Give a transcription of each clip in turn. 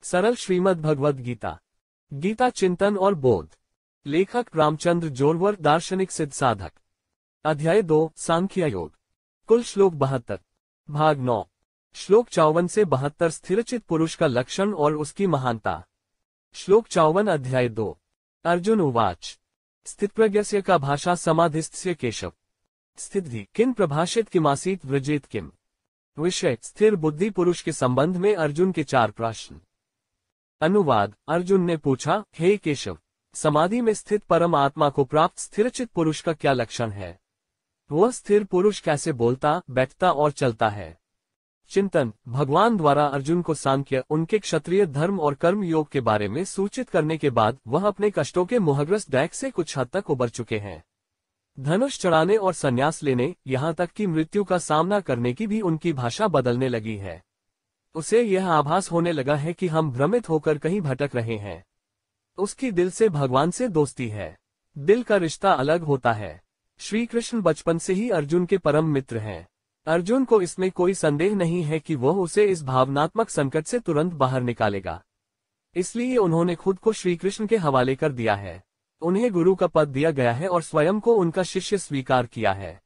सरल श्रीमद् भगवद गीता। गीता चिंतन और बोध। लेखक रामचंद्र जोरवर, दार्शनिक सिद्ध साधक। अध्याय 2, सांख्य योग। कुल श्लोक 72। भाग 9। श्लोक 54 से 72। स्थिरचित पुरुष का लक्षण और उसकी महानता। श्लोक 54। अध्याय 2। अर्जुन उवाच। स्थितप्रज्ञस्य का भाषा समाधिस्थस्य केशव। स्थिति किन प्रभाषित किमासीत व्रजेत किम। विषय स्थिर बुद्धि पुरुष के संबंध में अर्जुन के 4 प्रश्न। अनुवाद। अर्जुन ने पूछा, हे केशव, समाधि में स्थित परम आत्मा को प्राप्त स्थिरचित पुरुष का क्या लक्षण है। वह स्थिर पुरुष कैसे बोलता, बैठता और चलता है। चिंतन। भगवान द्वारा अर्जुन को सांख्य, उनके क्षत्रिय धर्म और कर्म योग के बारे में सूचित करने के बाद वह अपने कष्टों के मोहग्रस्त दैक से कुछ हद तक उबर चुके हैं। धनुष चढ़ाने और संन्यास लेने, यहाँ तक कि मृत्यु का सामना करने की भी उनकी भाषा बदलने लगी है। उसे यह आभास होने लगा है कि हम भ्रमित होकर कहीं भटक रहे हैं। उसकी दिल से भगवान से दोस्ती है। दिल का रिश्ता अलग होता है। श्री कृष्ण बचपन से ही अर्जुन के परम मित्र हैं। अर्जुन को इसमें कोई संदेह नहीं है कि वह उसे इस भावनात्मक संकट से तुरंत बाहर निकालेगा। इसलिए उन्होंने खुद को श्री कृष्ण के हवाले कर दिया है। उन्हें गुरु का पद दिया गया है और स्वयं को उनका शिष्य स्वीकार किया है।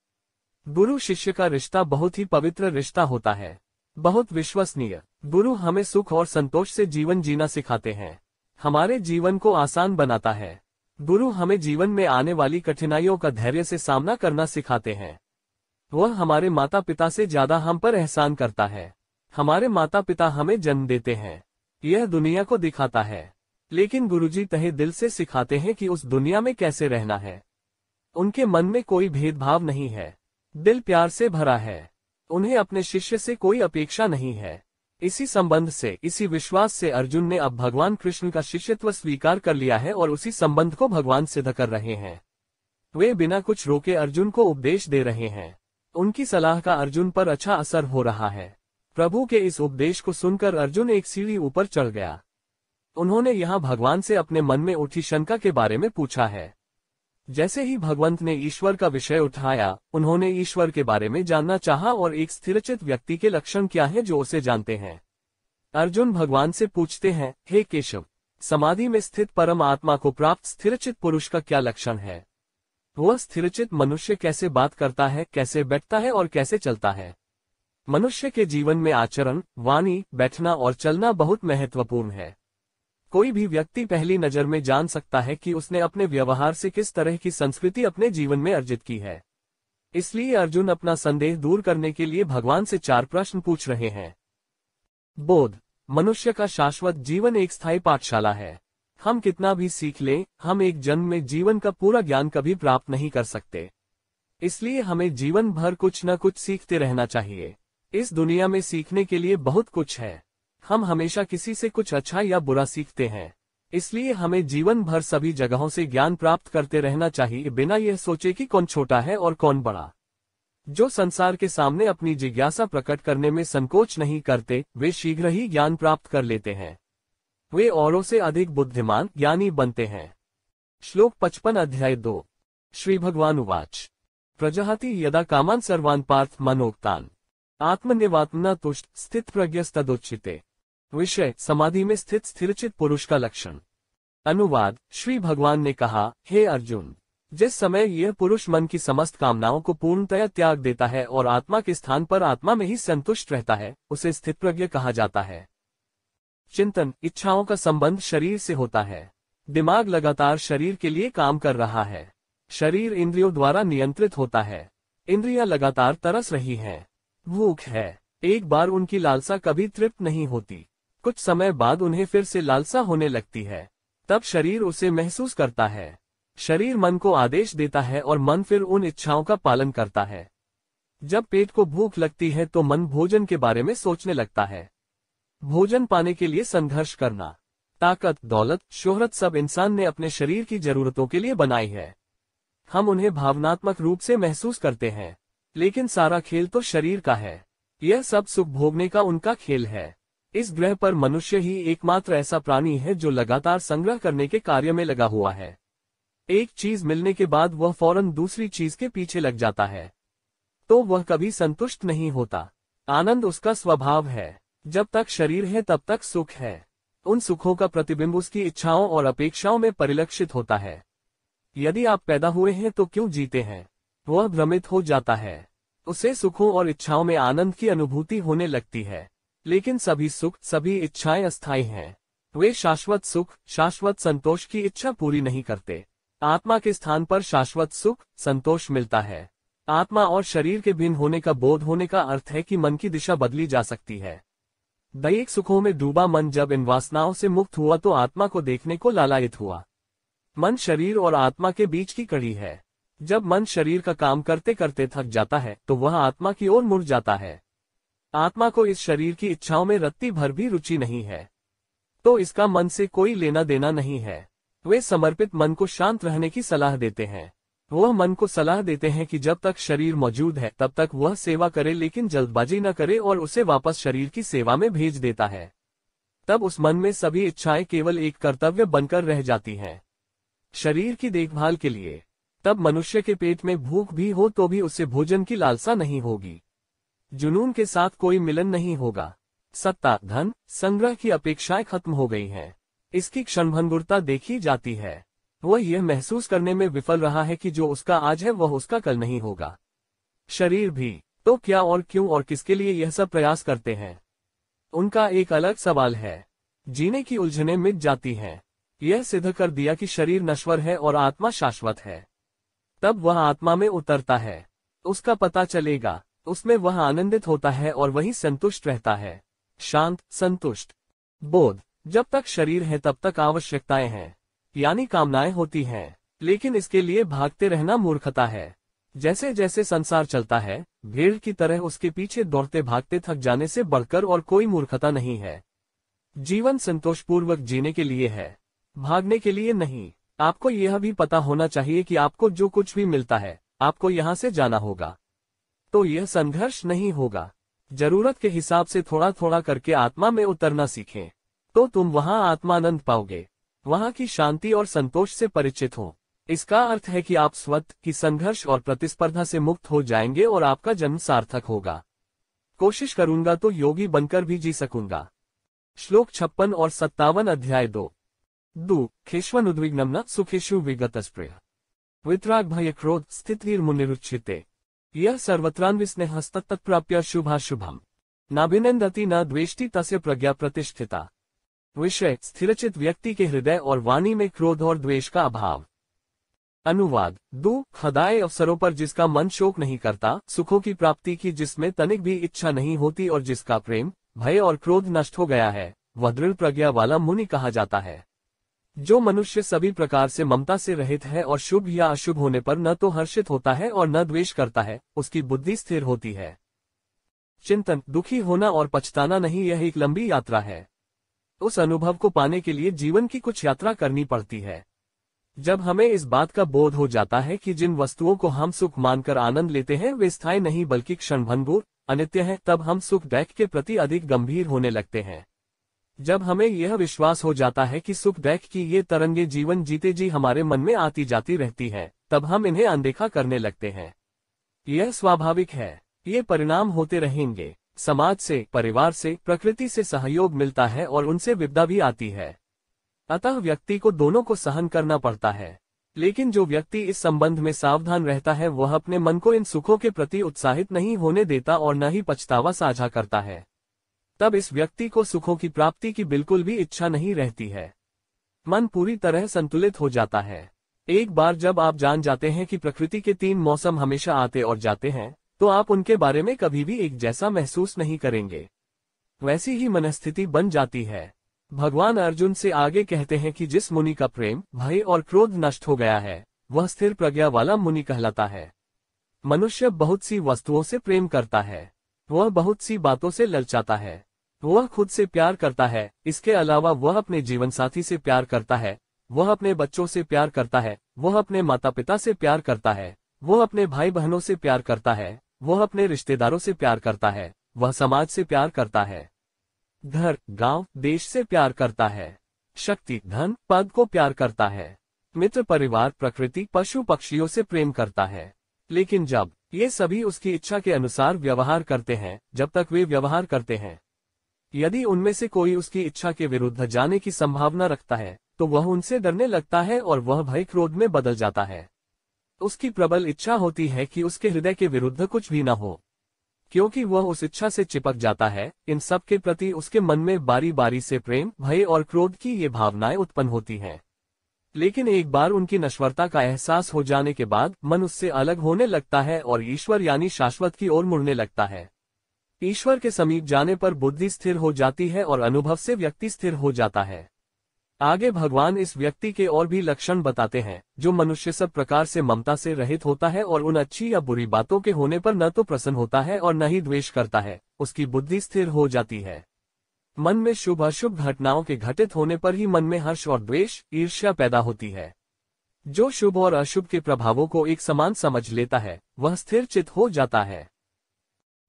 गुरु शिष्य का रिश्ता बहुत ही पवित्र रिश्ता होता है, बहुत विश्वसनीय। गुरु हमें सुख और संतोष से जीवन जीना सिखाते हैं, हमारे जीवन को आसान बनाता है। गुरु हमें जीवन में आने वाली कठिनाइयों का धैर्य से सामना करना सिखाते हैं। वह हमारे माता पिता से ज्यादा हम पर एहसान करता है। हमारे माता पिता हमें जन्म देते हैं, यह दुनिया को दिखाता है, लेकिन गुरुजी तहे दिल से सिखाते हैं कि उस दुनिया में कैसे रहना है। उनके मन में कोई भेदभाव नहीं है, दिल प्यार से भरा है। उन्हें अपने शिष्य से कोई अपेक्षा नहीं है। इसी संबंध से, इसी विश्वास से अर्जुन ने अब भगवान कृष्ण का शिष्यत्व स्वीकार कर लिया है और उसी संबंध को भगवान सिद्ध कर रहे हैं। वे बिना कुछ रोके अर्जुन को उपदेश दे रहे हैं। उनकी सलाह का अर्जुन पर अच्छा असर हो रहा है। प्रभु के इस उपदेश को सुनकर अर्जुन एक सीढ़ी ऊपर चढ़ गया। उन्होंने यहाँ भगवान से अपने मन में उठी शंका के बारे में पूछा है। जैसे ही भगवंत ने ईश्वर का विषय उठाया, उन्होंने ईश्वर के बारे में जानना चाहा और एक स्थिरचित व्यक्ति के लक्षण क्या हैं जो उसे जानते हैं। अर्जुन भगवान से पूछते हैं, हे केशव, समाधि में स्थित परम आत्मा को प्राप्त स्थिरचित पुरुष का क्या लक्षण है। वह स्थिरचित मनुष्य कैसे बात करता है, कैसे बैठता है और कैसे चलता है। मनुष्य के जीवन में आचरण, वाणी, बैठना और चलना बहुत महत्वपूर्ण है। कोई भी व्यक्ति पहली नजर में जान सकता है कि उसने अपने व्यवहार से किस तरह की संस्कृति अपने जीवन में अर्जित की है। इसलिए अर्जुन अपना संदेह दूर करने के लिए भगवान से 4 प्रश्न पूछ रहे हैं। बोध। मनुष्य का शाश्वत जीवन एक स्थायी पाठशाला है। हम कितना भी सीख लें, हम एक जन्म में जीवन का पूरा ज्ञान कभी प्राप्त नहीं कर सकते। इसलिए हमें जीवन भर कुछ न कुछ सीखते रहना चाहिए। इस दुनिया में सीखने के लिए बहुत कुछ है। हम हमेशा किसी से कुछ अच्छा या बुरा सीखते हैं। इसलिए हमें जीवन भर सभी जगहों से ज्ञान प्राप्त करते रहना चाहिए, बिना यह सोचे कि कौन छोटा है और कौन बड़ा। जो संसार के सामने अपनी जिज्ञासा प्रकट करने में संकोच नहीं करते, वे शीघ्र ही ज्ञान प्राप्त कर लेते हैं। वे औरों से अधिक बुद्धिमान, ज्ञानी बनते हैं। श्लोक 55। अध्याय 2। श्री भगवान उवाच। प्रजहाति यदा कामान सर्वान् पार्थ मनोक्तान् आत्मनिवात्मना तुष्ट स्थित प्रज्ञस्तदुच्यते। विषय समाधि में स्थित स्थिरचित पुरुष का लक्षण। अनुवाद। श्री भगवान ने कहा, हे अर्जुन, जिस समय यह पुरुष मन की समस्त कामनाओं को पूर्णतया त्याग देता है और आत्मा के स्थान पर आत्मा में ही संतुष्ट रहता है, उसे स्थितप्रज्ञ कहा जाता है। चिंतन। इच्छाओं का संबंध शरीर से होता है। दिमाग लगातार शरीर के लिए काम कर रहा है। शरीर इंद्रियों द्वारा नियंत्रित होता है। इंद्रियां लगातार तरस रही हैं, भूख है। एक बार उनकी लालसा कभी तृप्त नहीं होती। कुछ समय बाद उन्हें फिर से लालसा होने लगती है। तब शरीर उसे महसूस करता है। शरीर मन को आदेश देता है और मन फिर उन इच्छाओं का पालन करता है। जब पेट को भूख लगती है तो मन भोजन के बारे में सोचने लगता है। भोजन पाने के लिए संघर्ष करना, ताकत, दौलत, शोहरत सब इंसान ने अपने शरीर की जरूरतों के लिए बनाई है। हम उन्हें भावनात्मक रूप से महसूस करते हैं, लेकिन सारा खेल तो शरीर का है। यह सब सुख भोगने का उनका खेल है। इस ग्रह पर मनुष्य ही एकमात्र ऐसा प्राणी है जो लगातार संग्रह करने के कार्य में लगा हुआ है। एक चीज मिलने के बाद वह फौरन दूसरी चीज के पीछे लग जाता है, तो वह कभी संतुष्ट नहीं होता। आनंद उसका स्वभाव है। जब तक शरीर है तब तक सुख है। उन सुखों का प्रतिबिंब उसकी इच्छाओं और अपेक्षाओं में परिलक्षित होता है। यदि आप पैदा हुए हैं तो क्यों जीते हैं, वह भ्रमित हो जाता है। उसे सुखों और इच्छाओं में आनंद की अनुभूति होने लगती है। लेकिन सभी सुख, सभी इच्छाएं अस्थायी हैं। वे शाश्वत सुख, शाश्वत संतोष की इच्छा पूरी नहीं करते। आत्मा के स्थान पर शाश्वत सुख, संतोष मिलता है। आत्मा और शरीर के भिन्न होने का बोध होने का अर्थ है कि मन की दिशा बदली जा सकती है। दैहिक सुखों में डूबा मन जब इन वासनाओं से मुक्त हुआ तो आत्मा को देखने को लालायित हुआ। मन शरीर और आत्मा के बीच की कड़ी है। जब मन शरीर का काम करते करते थक जाता है तो वह आत्मा की ओर मुड़ जाता है। आत्मा को इस शरीर की इच्छाओं में रत्ती भर भी रुचि नहीं है, तो इसका मन से कोई लेना देना नहीं है। वे समर्पित मन को शांत रहने की सलाह देते हैं। वह मन को सलाह देते हैं कि जब तक शरीर मौजूद है तब तक वह सेवा करे, लेकिन जल्दबाजी न करे और उसे वापस शरीर की सेवा में भेज देता है। तब उस मन में सभी इच्छाएं केवल एक कर्तव्य बनकर रह जाती हैं, शरीर की देखभाल के लिए। तब मनुष्य के पेट में भूख भी हो तो भी उसे भोजन की लालसा नहीं होगी। जुनून के साथ कोई मिलन नहीं होगा। सत्ता, धन, संग्रह की अपेक्षाएं खत्म हो गई हैं। इसकी क्षणभंगुरता देखी जाती है। वह यह महसूस करने में विफल रहा है कि जो उसका आज है वह उसका कल नहीं होगा। शरीर भी तो क्या और क्यों और किसके लिए यह सब प्रयास करते हैं, उनका एक अलग सवाल है। जीने की उलझनें मिट जाती हैं। यह सिद्ध कर दिया कि शरीर नश्वर है और आत्मा शाश्वत है। तब वह आत्मा में उतरता है। उसका पता चलेगा। उसमें वह आनंदित होता है और वहीं संतुष्ट रहता है। शांत, संतुष्ट बोध। जब तक शरीर है तब तक आवश्यकताएं हैं, यानी कामनाएं होती हैं, लेकिन इसके लिए भागते रहना मूर्खता है। जैसे जैसे संसार चलता है, भेड़ की तरह उसके पीछे दौड़ते भागते थक जाने से बढ़कर और कोई मूर्खता नहीं है। जीवन संतोषपूर्वक जीने के लिए है, भागने के लिए नहीं। आपको यह भी पता होना चाहिए कि आपको जो कुछ भी मिलता है, आपको यहाँ से जाना होगा। तो यह संघर्ष नहीं होगा। जरूरत के हिसाब से थोड़ा थोड़ा करके आत्मा में उतरना सीखें, तो तुम वहां आत्मानंद पाओगे, वहां की शांति और संतोष से परिचित हो। इसका अर्थ है कि आप स्वत की संघर्ष और प्रतिस्पर्धा से मुक्त हो जाएंगे और आपका जन्म सार्थक होगा। कोशिश करूंगा तो योगी बनकर भी जी सकूंगा। श्लोक 56 और 57 अध्याय 2। दुःखेष्वनु उद्विग्नं न सुखेषु विगतस्पृह वितराग भय क्रोध स्थितिर्मुनिरुच्यते यह सर्वत्रान्विस्नेहस्तत्प्राप्य शुभाशुभम् नाभिनन्दति न द्वेष्टि तस्य प्रज्ञा प्रतिष्ठिता। विषय: स्थिरचित व्यक्ति के हृदय और वाणी में क्रोध और द्वेष का अभाव। अनुवाद: दुःखदायक अवसरों पर जिसका मन शोक नहीं करता, सुखों की प्राप्ति की जिसमें तनिक भी इच्छा नहीं होती और जिसका प्रेम, भय और क्रोध नष्ट हो गया है, वह दृढ़ प्रज्ञा वाला मुनि कहा जाता है। जो मनुष्य सभी प्रकार से ममता से रहित है और शुभ या अशुभ होने पर न तो हर्षित होता है और न द्वेष करता है, उसकी बुद्धि स्थिर होती है। चिंतन: दुखी होना और पछताना नहीं, यह एक लंबी यात्रा है। उस अनुभव को पाने के लिए जीवन की कुछ यात्रा करनी पड़ती है। जब हमें इस बात का बोध हो जाता है कि जिन वस्तुओं को हम सुख मानकर आनंद लेते हैं वे स्थायी नहीं बल्कि क्षणभंगुर, अनित्य हैं, तब हम सुख दैख के प्रति अधिक गंभीर होने लगते हैं। जब हमें यह विश्वास हो जाता है कि सुख दैख की ये तरंगे जीवन जीते जी हमारे मन में आती जाती रहती हैं, तब हम इन्हें अनदेखा करने लगते हैं। यह स्वाभाविक है। ये परिणाम होते रहेंगे। समाज से, परिवार से, प्रकृति से सहयोग मिलता है और उनसे विपदा भी आती है। अतः व्यक्ति को दोनों को सहन करना पड़ता है। लेकिन जो व्यक्ति इस संबंध में सावधान रहता है वह अपने मन को इन सुखों के प्रति उत्साहित नहीं होने देता और न ही पछतावा साझा करता है। तब इस व्यक्ति को सुखों की प्राप्ति की बिल्कुल भी इच्छा नहीं रहती है। मन पूरी तरह संतुलित हो जाता है। एक बार जब आप जान जाते हैं कि प्रकृति के 3 मौसम हमेशा आते और जाते हैं, तो आप उनके बारे में कभी भी एक जैसा महसूस नहीं करेंगे। वैसी ही मनस्थिति बन जाती है। भगवान अर्जुन से आगे कहते हैं कि जिस मुनि का प्रेम, भय और क्रोध नष्ट हो गया है, वह स्थिर प्रज्ञा वाला मुनि कहलाता है। मनुष्य बहुत सी वस्तुओं से प्रेम करता है, वह बहुत सी बातों से ललचाता है, वह खुद से प्यार करता है, इसके अलावा वह अपने जीवन साथी से प्यार करता है, वह अपने बच्चों से प्यार करता है, वह अपने माता पिता से प्यार करता है, वह अपने भाई बहनों से प्यार करता है, वह अपने रिश्तेदारों से प्यार करता है, वह समाज से प्यार करता है, घर, गांव, देश से प्यार करता है, शक्ति, धन, पद को प्यार करता है, मित्र, परिवार, प्रकृति, पशु पक्षियों से प्रेम करता है। लेकिन जब ये सभी उसकी इच्छा के अनुसार व्यवहार करते हैं, जब तक वे व्यवहार करते हैं, यदि उनमें से कोई उसकी इच्छा के विरुद्ध जाने की संभावना रखता है तो वह उनसे डरने लगता है और वह भय क्रोध में बदल जाता है। उसकी प्रबल इच्छा होती है कि उसके हृदय के विरुद्ध कुछ भी न हो, क्योंकि वह उस इच्छा से चिपक जाता है। इन सब के प्रति उसके मन में बारी बारी से प्रेम, भय और क्रोध की ये भावनाएं उत्पन्न होती हैं। लेकिन एक बार उनकी नश्वरता का एहसास हो जाने के बाद मन उससे अलग होने लगता है और ईश्वर यानी शाश्वत की ओर मुड़ने लगता है। ईश्वर के समीप जाने पर बुद्धि स्थिर हो जाती है और अनुभव से व्यक्ति स्थिर हो जाता है। आगे भगवान इस व्यक्ति के और भी लक्षण बताते हैं, जो मनुष्य सब प्रकार से ममता से रहित होता है और उन अच्छी या बुरी बातों के होने पर न तो प्रसन्न होता है और न ही द्वेष करता है। उसकी बुद्धि स्थिर हो जाती है। मन में शुभ अशुभ घटनाओं के घटित होने पर ही मन में हर्ष और द्वेष, ईर्ष्या पैदा होती है। जो शुभ और अशुभ के प्रभावों को एक समान समझ लेता है वह स्थिर चित्त हो जाता है।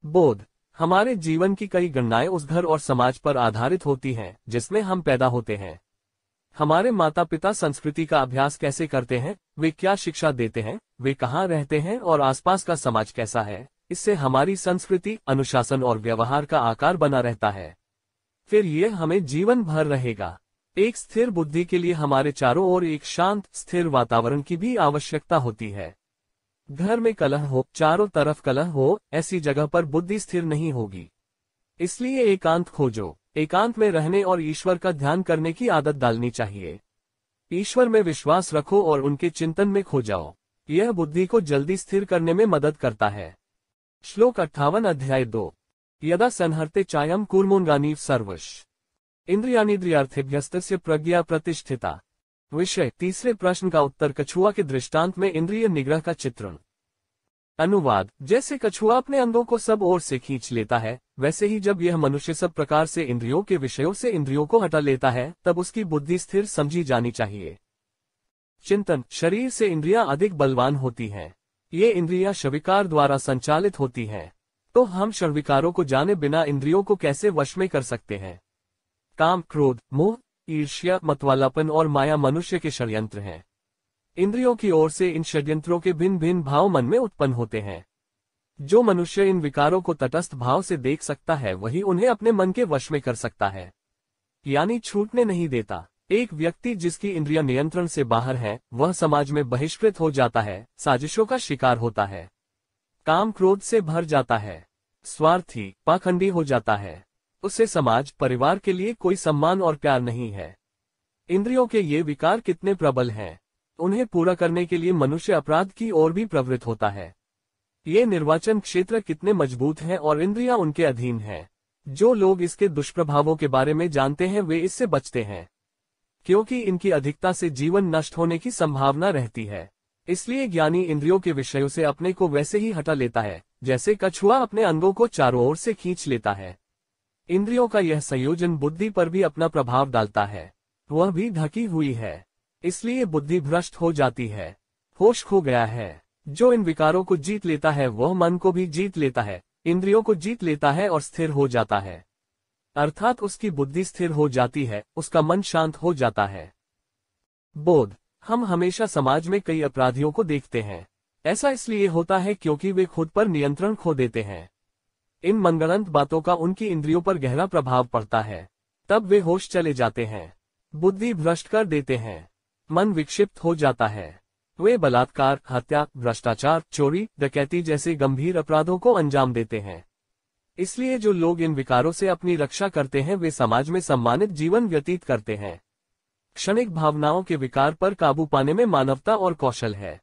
बोध। हमारे जीवन की कई गणनाएं उस घर और समाज पर आधारित होती हैं जिसमें हम पैदा होते हैं। हमारे माता पिता संस्कृति का अभ्यास कैसे करते हैं, वे क्या शिक्षा देते हैं, वे कहाँ रहते हैं और आसपास का समाज कैसा है, इससे हमारी संस्कृति, अनुशासन और व्यवहार का आकार बना रहता है। फिर ये हमें जीवन भर रहेगा। एक स्थिर बुद्धि के लिए हमारे चारों ओर एक शांत, स्थिर वातावरण की भी आवश्यकता होती है। घर में कलह हो, चारों तरफ कलह हो, ऐसी जगह पर बुद्धि स्थिर नहीं होगी। इसलिए एकांत खोजो। एकांत में रहने और ईश्वर का ध्यान करने की आदत डालनी चाहिए। ईश्वर में विश्वास रखो और उनके चिंतन में खो जाओ। यह बुद्धि को जल्दी स्थिर करने में मदद करता है। श्लोक 58 अध्याय 2। यदा संहर्ते चायम कूर्मोन्गानीव सर्वश इंद्रियानिद्रियार्थेभ्यस्तस्य प्रज्ञा प्रतिष्ठिता। विषय। तीसरे प्रश्न का उत्तर। कछुआ के दृष्टांत में इंद्रिय निग्रह का चित्रण। अनुवाद। जैसे कछुआ अपने अंगों को सब ओर से खींच लेता है, वैसे ही जब यह मनुष्य सब प्रकार से इंद्रियों के विषयों से इंद्रियों को हटा लेता है तब उसकी बुद्धि स्थिर समझी जानी चाहिए। चिंतन। शरीर से इंद्रियां अधिक बलवान होती हैं। ये इंद्रियां शविकार द्वारा संचालित होती हैं। तो हम शविकारों को जाने बिना इंद्रियों को कैसे वश में कर सकते हैं। काम, क्रोध, मोह, ईर्ष्या, मतवालापन और माया मनुष्य के षड्यंत्र हैं। इंद्रियों की ओर से इन षड्यंत्रों के भिन्न भिन्न भाव मन में उत्पन्न होते हैं। जो मनुष्य इन विकारों को तटस्थ भाव से देख सकता है वही उन्हें अपने मन के वश में कर सकता है, यानी छूटने नहीं देता। एक व्यक्ति जिसकी इंद्रिय नियंत्रण से बाहर है वह समाज में बहिष्कृत हो जाता है, साजिशों का शिकार होता है, काम क्रोध से भर जाता है, स्वार्थी, पाखंडी हो जाता है। उसे समाज, परिवार के लिए कोई सम्मान और प्यार नहीं है। इंद्रियों के ये विकार कितने प्रबल हैं। उन्हें पूरा करने के लिए मनुष्य अपराध की ओर भी प्रवृत्त होता है। ये निर्वाचन क्षेत्र कितने मजबूत हैं और इंद्रियां उनके अधीन हैं। जो लोग इसके दुष्प्रभावों के बारे में जानते हैं वे इससे बचते हैं, क्योंकि इनकी अधिकता से जीवन नष्ट होने की संभावना रहती है। इसलिए ज्ञानी इंद्रियों के विषयों से अपने को वैसे ही हटा लेता है जैसे कछुआ अपने अंगों को चारों ओर से खींच लेता है। इंद्रियों का यह संयोजन बुद्धि पर भी अपना प्रभाव डालता है। वह भी ढकी हुई है, इसलिए बुद्धि भ्रष्ट हो जाती है, होश खो गया है। जो इन विकारों को जीत लेता है वह मन को भी जीत लेता है, इंद्रियों को जीत लेता है और स्थिर हो जाता है। अर्थात उसकी बुद्धि स्थिर हो जाती है, उसका मन शांत हो जाता है। बोध। हम हमेशा समाज में कई अपराधियों को देखते हैं। ऐसा इसलिए होता है क्योंकि वे खुद पर नियंत्रण खो देते हैं। इन मनगढ़ंत बातों का उनकी इंद्रियों पर गहरा प्रभाव पड़ता है। तब वे होश चले जाते हैं, बुद्धि भ्रष्ट कर देते हैं, मन विक्षिप्त हो जाता है। वे बलात्कार, हत्या, भ्रष्टाचार, चोरी, डकैती जैसे गंभीर अपराधों को अंजाम देते हैं। इसलिए जो लोग इन विकारों से अपनी रक्षा करते हैं वे समाज में सम्मानित जीवन व्यतीत करते हैं। क्षणिक भावनाओं के विकार पर काबू पाने में मानवता और कौशल है।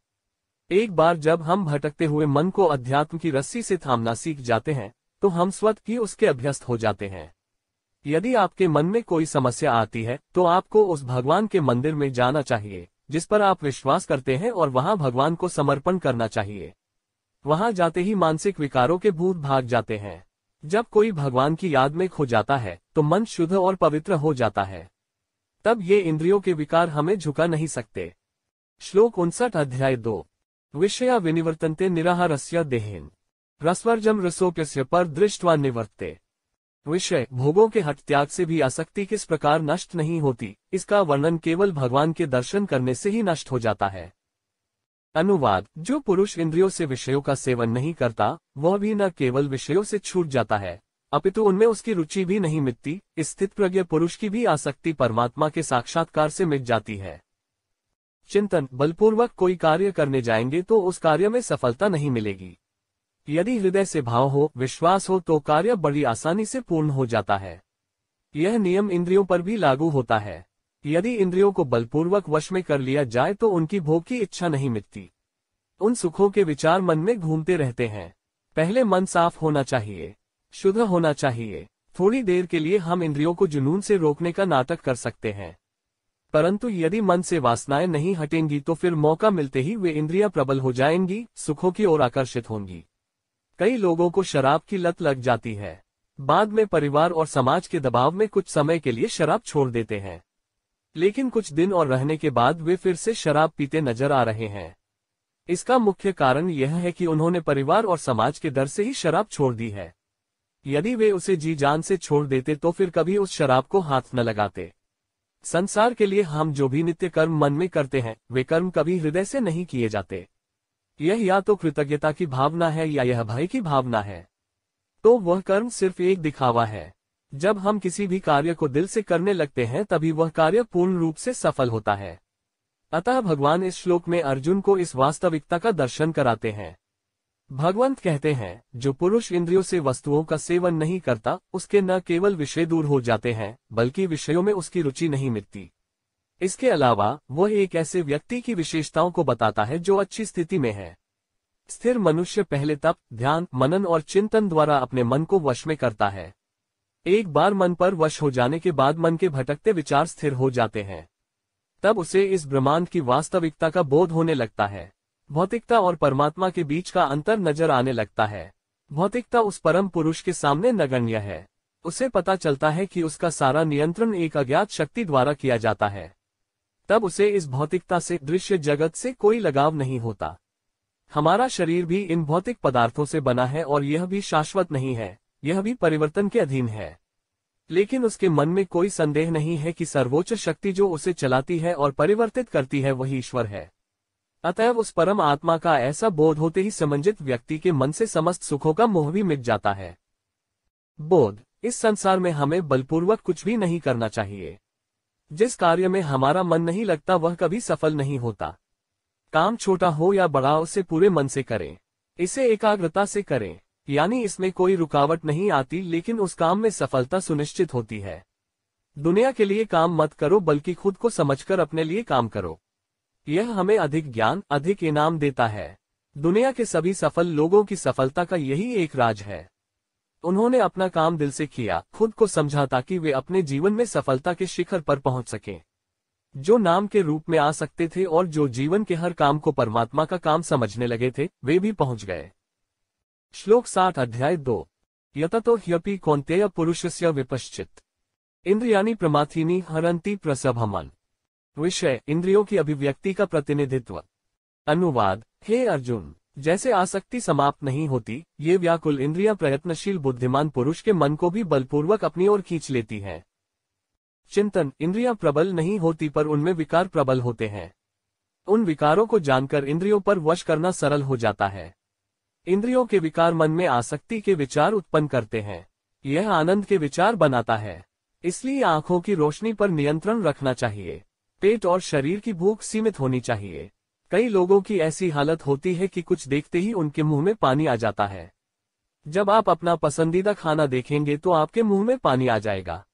एक बार जब हम भटकते हुए मन को अध्यात्म की रस्सी से थामना सीख जाते हैं तो हम स्वतः ही उसके अभ्यस्त हो जाते हैं। यदि आपके मन में कोई समस्या आती है तो आपको उस भगवान के मंदिर में जाना चाहिए जिस पर आप विश्वास करते हैं और वहां भगवान को समर्पण करना चाहिए। वहां जाते ही मानसिक विकारों के भूत भाग जाते हैं। जब कोई भगवान की याद में खो जाता है तो मन शुद्ध और पवित्र हो जाता है। तब ये इंद्रियों के विकार हमें झुका नहीं सकते। श्लोक 59 अध्याय 2। विषया विनिवर्तन्ते निराहारस्य देहेन रसवर्जम रसोप्यस्य पर दृष्ट्वा निवर्ते। विषय। भोगों के हठ त्याग से भी आसक्ति किस प्रकार नष्ट नहीं होती, इसका वर्णन केवल भगवान के दर्शन करने से ही नष्ट हो जाता है। अनुवाद। जो पुरुष इंद्रियों से विषयों का सेवन नहीं करता वह भी न केवल विषयों से छूट जाता है अपितु उनमें उसकी रुचि भी नहीं मिटती। स्थितप्रज्ञ पुरुष की भी आसक्ति परमात्मा के साक्षात्कार से मिट जाती है। चिंतन, बलपूर्वक कोई कार्य करने जाएंगे तो उस कार्य में सफलता नहीं मिलेगी। यदि हृदय से भाव हो, विश्वास हो तो कार्य बड़ी आसानी से पूर्ण हो जाता है। यह नियम इंद्रियों पर भी लागू होता है। यदि इंद्रियों को बलपूर्वक वश में कर लिया जाए तो उनकी भोग की इच्छा नहीं मिटती। उन सुखों के विचार मन में घूमते रहते हैं। पहले मन साफ होना चाहिए, शुद्ध होना चाहिए। थोड़ी देर के लिए हम इंद्रियों को जुनून से रोकने का नाटक कर सकते हैं, परंतु यदि मन से वासनाएं नहीं हटेंगी तो फिर मौका मिलते ही वे इंद्रियां प्रबल हो जाएंगी, सुखों की ओर आकर्षित होंगी। कई लोगों को शराब की लत लग जाती है। बाद में परिवार और समाज के दबाव में कुछ समय के लिए शराब छोड़ देते हैं, लेकिन कुछ दिन और रहने के बाद वे फिर से शराब पीते नजर आ रहे हैं। इसका मुख्य कारण यह है कि उन्होंने परिवार और समाज के डर से ही शराब छोड़ दी है। यदि वे उसे जी जान से छोड़ देते तो फिर कभी उस शराब को हाथ न लगाते। संसार के लिए हम जो भी नित्य कर्म मन में करते हैं, वे कर्म कभी हृदय से नहीं किए जाते। यह या तो कृतज्ञता की भावना है या यह भय की भावना है। तो वह कर्म सिर्फ एक दिखावा है। जब हम किसी भी कार्य को दिल से करने लगते हैं तभी वह कार्य पूर्ण रूप से सफल होता है। अतः भगवान इस श्लोक में अर्जुन को इस वास्तविकता का दर्शन कराते हैं। भगवंत कहते हैं, जो पुरुष इंद्रियों से वस्तुओं का सेवन नहीं करता, उसके न केवल विषय दूर हो जाते हैं, बल्कि विषयों में उसकी रुचि नहीं मिटती। इसके अलावा वह एक ऐसे व्यक्ति की विशेषताओं को बताता है जो अच्छी स्थिति में है। स्थिर मनुष्य पहले तप, ध्यान, मनन और चिंतन द्वारा अपने मन को वश में करता है। एक बार मन पर वश हो जाने के बाद मन के भटकते विचार स्थिर हो जाते हैं। तब उसे इस ब्रह्मांड की वास्तविकता का बोध होने लगता है। भौतिकता और परमात्मा के बीच का अंतर नजर आने लगता है। भौतिकता उस परम पुरुष के सामने नगण्य है। उसे पता चलता है कि उसका सारा नियंत्रण एक अज्ञात शक्ति द्वारा किया जाता है। तब उसे इस भौतिकता से, दृश्य जगत से कोई लगाव नहीं होता। हमारा शरीर भी इन भौतिक पदार्थों से बना है और यह भी शाश्वत नहीं है, यह भी परिवर्तन के अधीन है। लेकिन उसके मन में कोई संदेह नहीं है कि सर्वोच्च शक्ति जो उसे चलाती है और परिवर्तित करती है वही ईश्वर है। अतएव उस परम आत्मा का ऐसा बोध होते ही समंजित व्यक्ति के मन से समस्त सुखों का मोह भी मिट जाता है। बोध, इस संसार में हमें बलपूर्वक कुछ भी नहीं करना चाहिए। जिस कार्य में हमारा मन नहीं लगता वह कभी सफल नहीं होता। काम छोटा हो या बड़ा, उसे पूरे मन से करें, इसे एकाग्रता से करें, यानी इसमें कोई रुकावट नहीं आती, लेकिन उस काम में सफलता सुनिश्चित होती है। दुनिया के लिए काम मत करो, बल्कि खुद को समझकर अपने लिए काम करो। यह हमें अधिक ज्ञान, अधिक इनाम देता है। दुनिया के सभी सफल लोगों की सफलता का यही एक राज है। उन्होंने अपना काम दिल से किया, खुद को समझा, ताकि वे अपने जीवन में सफलता के शिखर पर पहुंच सकें। जो नाम के रूप में आ सकते थे और जो जीवन के हर काम को परमात्मा का काम समझने लगे थे, वे भी पहुंच गए। श्लोक 60 अध्याय 2। यततो ह्यपि कौन्तेय पुरुषस्य विपश्चित इंद्रियाणि प्रमाथीनि हरन्ति प्रसभमन। विषय, इंद्रियों की अभिव्यक्ति का प्रतिनिधित्व। अनुवाद, हे अर्जुन, जैसे आसक्ति समाप्त नहीं होती, ये व्याकुल इंद्रियां प्रयत्नशील बुद्धिमान पुरुष के मन को भी बलपूर्वक अपनी ओर खींच लेती हैं। चिंतन, इंद्रियां प्रबल नहीं होती पर उनमें विकार प्रबल होते हैं। उन विकारों को जानकर इंद्रियों पर वश करना सरल हो जाता है। इंद्रियों के विकार मन में आसक्ति के विचार उत्पन्न करते हैं। यह आनंद के विचार बनाता है। इसलिए आंखों की रोशनी पर नियंत्रण रखना चाहिए। पेट और शरीर की भूख सीमित होनी चाहिए। कई लोगों की ऐसी हालत होती है कि कुछ देखते ही उनके मुंह में पानी आ जाता है। जब आप अपना पसंदीदा खाना देखेंगे तो आपके मुंह में पानी आ जाएगा।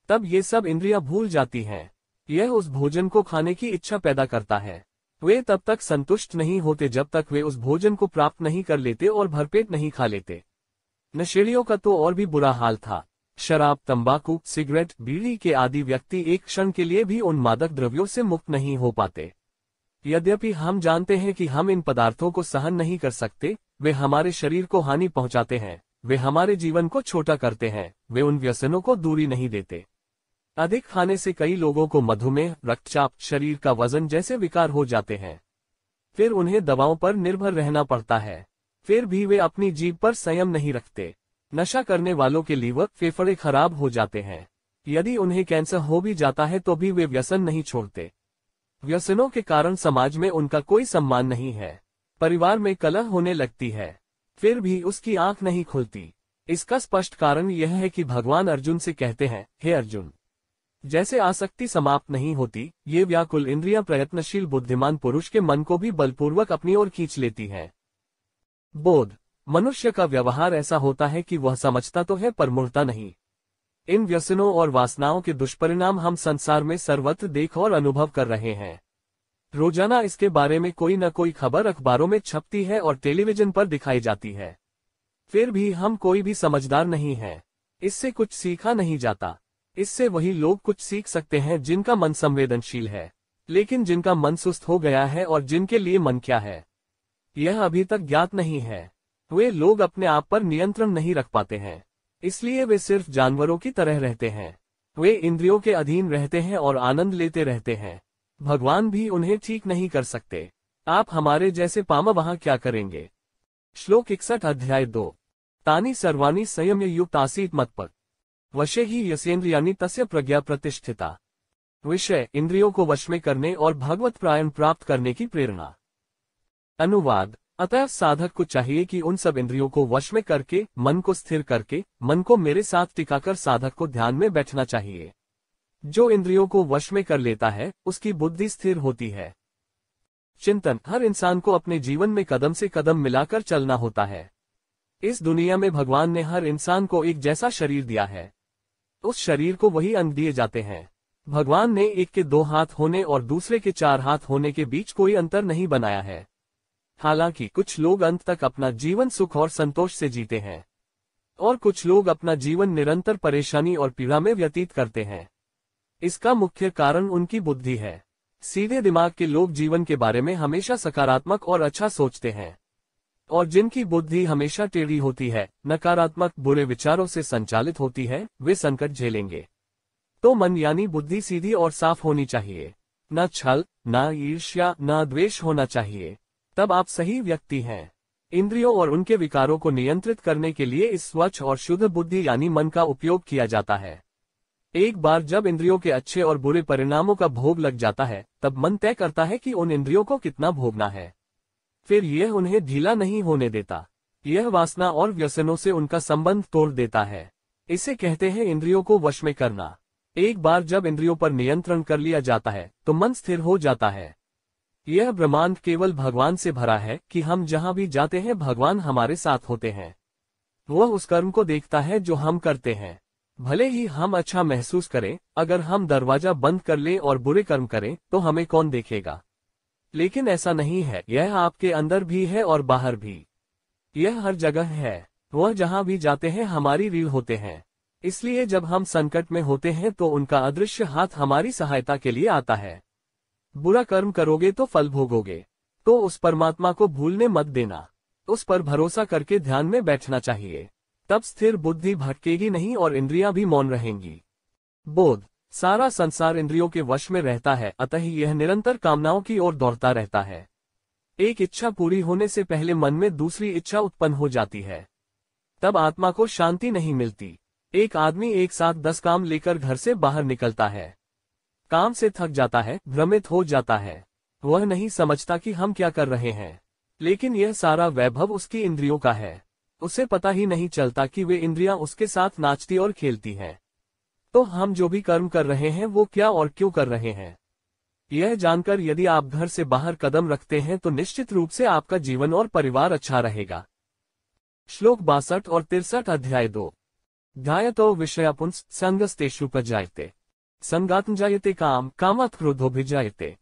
तब ये सब इंद्रियां भूल जाती हैं। यह उस भोजन को खाने की इच्छा पैदा करता है। वे तब तक संतुष्ट नहीं होते जब तक वे उस भोजन को प्राप्त नहीं कर लेते और भरपेट नहीं खा लेते। नशेड़ियों का तो और भी बुरा हाल था। शराब, तंबाकू, सिगरेट, बीड़ी के आदि व्यक्ति एक क्षण के लिए भी उन मादक द्रव्यों से मुक्त नहीं हो पाते। यद्यपि हम जानते हैं कि हम इन पदार्थों को सहन नहीं कर सकते, वे हमारे शरीर को हानि पहुंचाते हैं, वे हमारे जीवन को छोटा करते हैं, वे उन व्यसनों को दूरी नहीं देते। अधिक खाने से कई लोगों को मधुमेह, रक्तचाप, शरीर का वजन जैसे विकार हो जाते हैं। फिर उन्हें दवाओं पर निर्भर रहना पड़ता है। फिर भी वे अपनी जीभ पर संयम नहीं रखते। नशा करने वालों के लीवर, फेफड़े खराब हो जाते हैं। यदि उन्हें कैंसर हो भी जाता है तो भी वे व्यसन नहीं छोड़ते। व्यसनों के कारण समाज में उनका कोई सम्मान नहीं है। परिवार में कलह होने लगती है, फिर भी उसकी आंख नहीं खुलती। इसका स्पष्ट कारण यह है कि भगवान अर्जुन से कहते हैं, हे अर्जुन, जैसे आसक्ति समाप्त नहीं होती, ये व्याकुल इंद्रियां प्रयत्नशील बुद्धिमान पुरुष के मन को भी बलपूर्वक अपनी ओर खींच लेती हैं। बोध। मनुष्य का व्यवहार ऐसा होता है कि वह समझता तो है पर मुड़ता नहीं। इन व्यसनों और वासनाओं के दुष्परिणाम हम संसार में सर्वत्र देख और अनुभव कर रहे हैं। रोजाना इसके बारे में कोई न कोई खबर अखबारों में छपती है और टेलीविजन पर दिखाई जाती है। फिर भी हम कोई भी समझदार नहीं है। इससे कुछ सीखा नहीं जाता। इससे वही लोग कुछ सीख सकते हैं जिनका मन संवेदनशील है, लेकिन जिनका मन सुस्त हो गया है और जिनके लिए मन क्या है, यह अभी तक ज्ञात नहीं है। वे लोग अपने आप पर नियंत्रण नहीं रख पाते हैं, इसलिए वे सिर्फ जानवरों की तरह रहते हैं। वे इंद्रियों के अधीन रहते हैं और आनंद लेते रहते हैं। भगवान भी उन्हें ठीक नहीं कर सकते। आप हमारे जैसे पामा वहां क्या करेंगे। श्लोक 61 अध्याय 2। तानि सर्वाणि संयम्य युक्त आसीत मत्पर वशे ही यसेन्द्रियाणि तस्य प्रज्ञा प्रतिष्ठिता। विषय, इंद्रियों को वश में करने और भगवत प्रायण प्राप्त करने की प्रेरणा। अनुवाद। अतः साधक को चाहिए कि उन सब इंद्रियों को वश में करके, मन को स्थिर करके, मन को मेरे साथ टिकाकर साधक को ध्यान में बैठना चाहिए। जो इंद्रियों को वश में कर लेता है, उसकी बुद्धि स्थिर होती है। चिंतन। हर इंसान को अपने जीवन में कदम से कदम मिलाकर चलना होता है। इस दुनिया में भगवान ने हर इंसान को एक जैसा शरीर दिया है। उस शरीर को वही अंग दिए जाते हैं। भगवान ने एक के 2 हाथ होने और दूसरे के 4 हाथ होने के बीच कोई अंतर नहीं बनाया है। हालांकि कुछ लोग अंत तक अपना जीवन सुख और संतोष से जीते हैं, और कुछ लोग अपना जीवन निरंतर परेशानी और पीड़ा में व्यतीत करते हैं। इसका मुख्य कारण उनकी बुद्धि है। सीधे दिमाग के लोग जीवन के बारे में हमेशा सकारात्मक और अच्छा सोचते हैं, और जिनकी बुद्धि हमेशा टेढ़ी होती है, नकारात्मक बुरे विचारों से संचालित होती है, वे संकट झेलेंगे। तो मन यानी बुद्धि सीधी और साफ होनी चाहिए। न छल, न ईर्ष्या, न द्वेष होना चाहिए। तब आप सही व्यक्ति हैं। इंद्रियों और उनके विकारों को नियंत्रित करने के लिए इस स्वच्छ और शुद्ध बुद्धि यानी मन का उपयोग किया जाता है। एक बार जब इंद्रियों के अच्छे और बुरे परिणामों का भोग लग जाता है, तब मन तय करता है कि उन इंद्रियों को कितना भोगना है। फिर यह उन्हें ढीला नहीं होने देता। यह वासना और व्यसनों से उनका संबंध तोड़ देता है। इसे कहते हैं इंद्रियों को वश में करना। एक बार जब इंद्रियों पर नियंत्रण कर लिया जाता है, तो मन स्थिर हो जाता है। यह ब्रह्मांड केवल भगवान से भरा है कि हम जहां भी जाते हैं भगवान हमारे साथ होते हैं। वह उस कर्म को देखता है जो हम करते हैं। भले ही हम अच्छा महसूस करें, अगर हम दरवाजा बंद कर लें और बुरे कर्म करें तो हमें कौन देखेगा। लेकिन ऐसा नहीं है। यह आपके अंदर भी है और बाहर भी। यह हर जगह है। वह जहां भी जाते हैं हमारी रीढ़ होते हैं। इसलिए जब हम संकट में होते हैं तो उनका अदृश्य हाथ हमारी सहायता के लिए आता है। बुरा कर्म करोगे तो फल भोगोगे। तो उस परमात्मा को भूलने मत देना। उस पर भरोसा करके ध्यान में बैठना चाहिए। तब स्थिर बुद्धि भटकेगी नहीं और इंद्रियां भी मौन रहेंगी। बोध। सारा संसार इंद्रियों के वश में रहता है, अतः यह निरंतर कामनाओं की ओर दौड़ता रहता है। एक इच्छा पूरी होने से पहले मन में दूसरी इच्छा उत्पन्न हो जाती है। तब आत्मा को शांति नहीं मिलती। एक आदमी एक साथ 10 काम लेकर घर से बाहर निकलता है। काम से थक जाता है, भ्रमित हो जाता है। वह नहीं समझता कि हम क्या कर रहे हैं, लेकिन यह सारा वैभव उसकी इंद्रियों का है। उसे पता ही नहीं चलता कि वे इंद्रियां उसके साथ नाचती और खेलती हैं। तो हम जो भी कर्म कर रहे हैं वो क्या और क्यों कर रहे हैं, यह जानकर यदि आप घर से बाहर कदम रखते हैं तो निश्चित रूप से आपका जीवन और परिवार अच्छा रहेगा। श्लोक 62 और 63 अध्याय 2। ध्यायतो विषयापुंस संगस्तेषु प्रजायते संगातं जायते काम कामात् क्रोधोऽभिजायते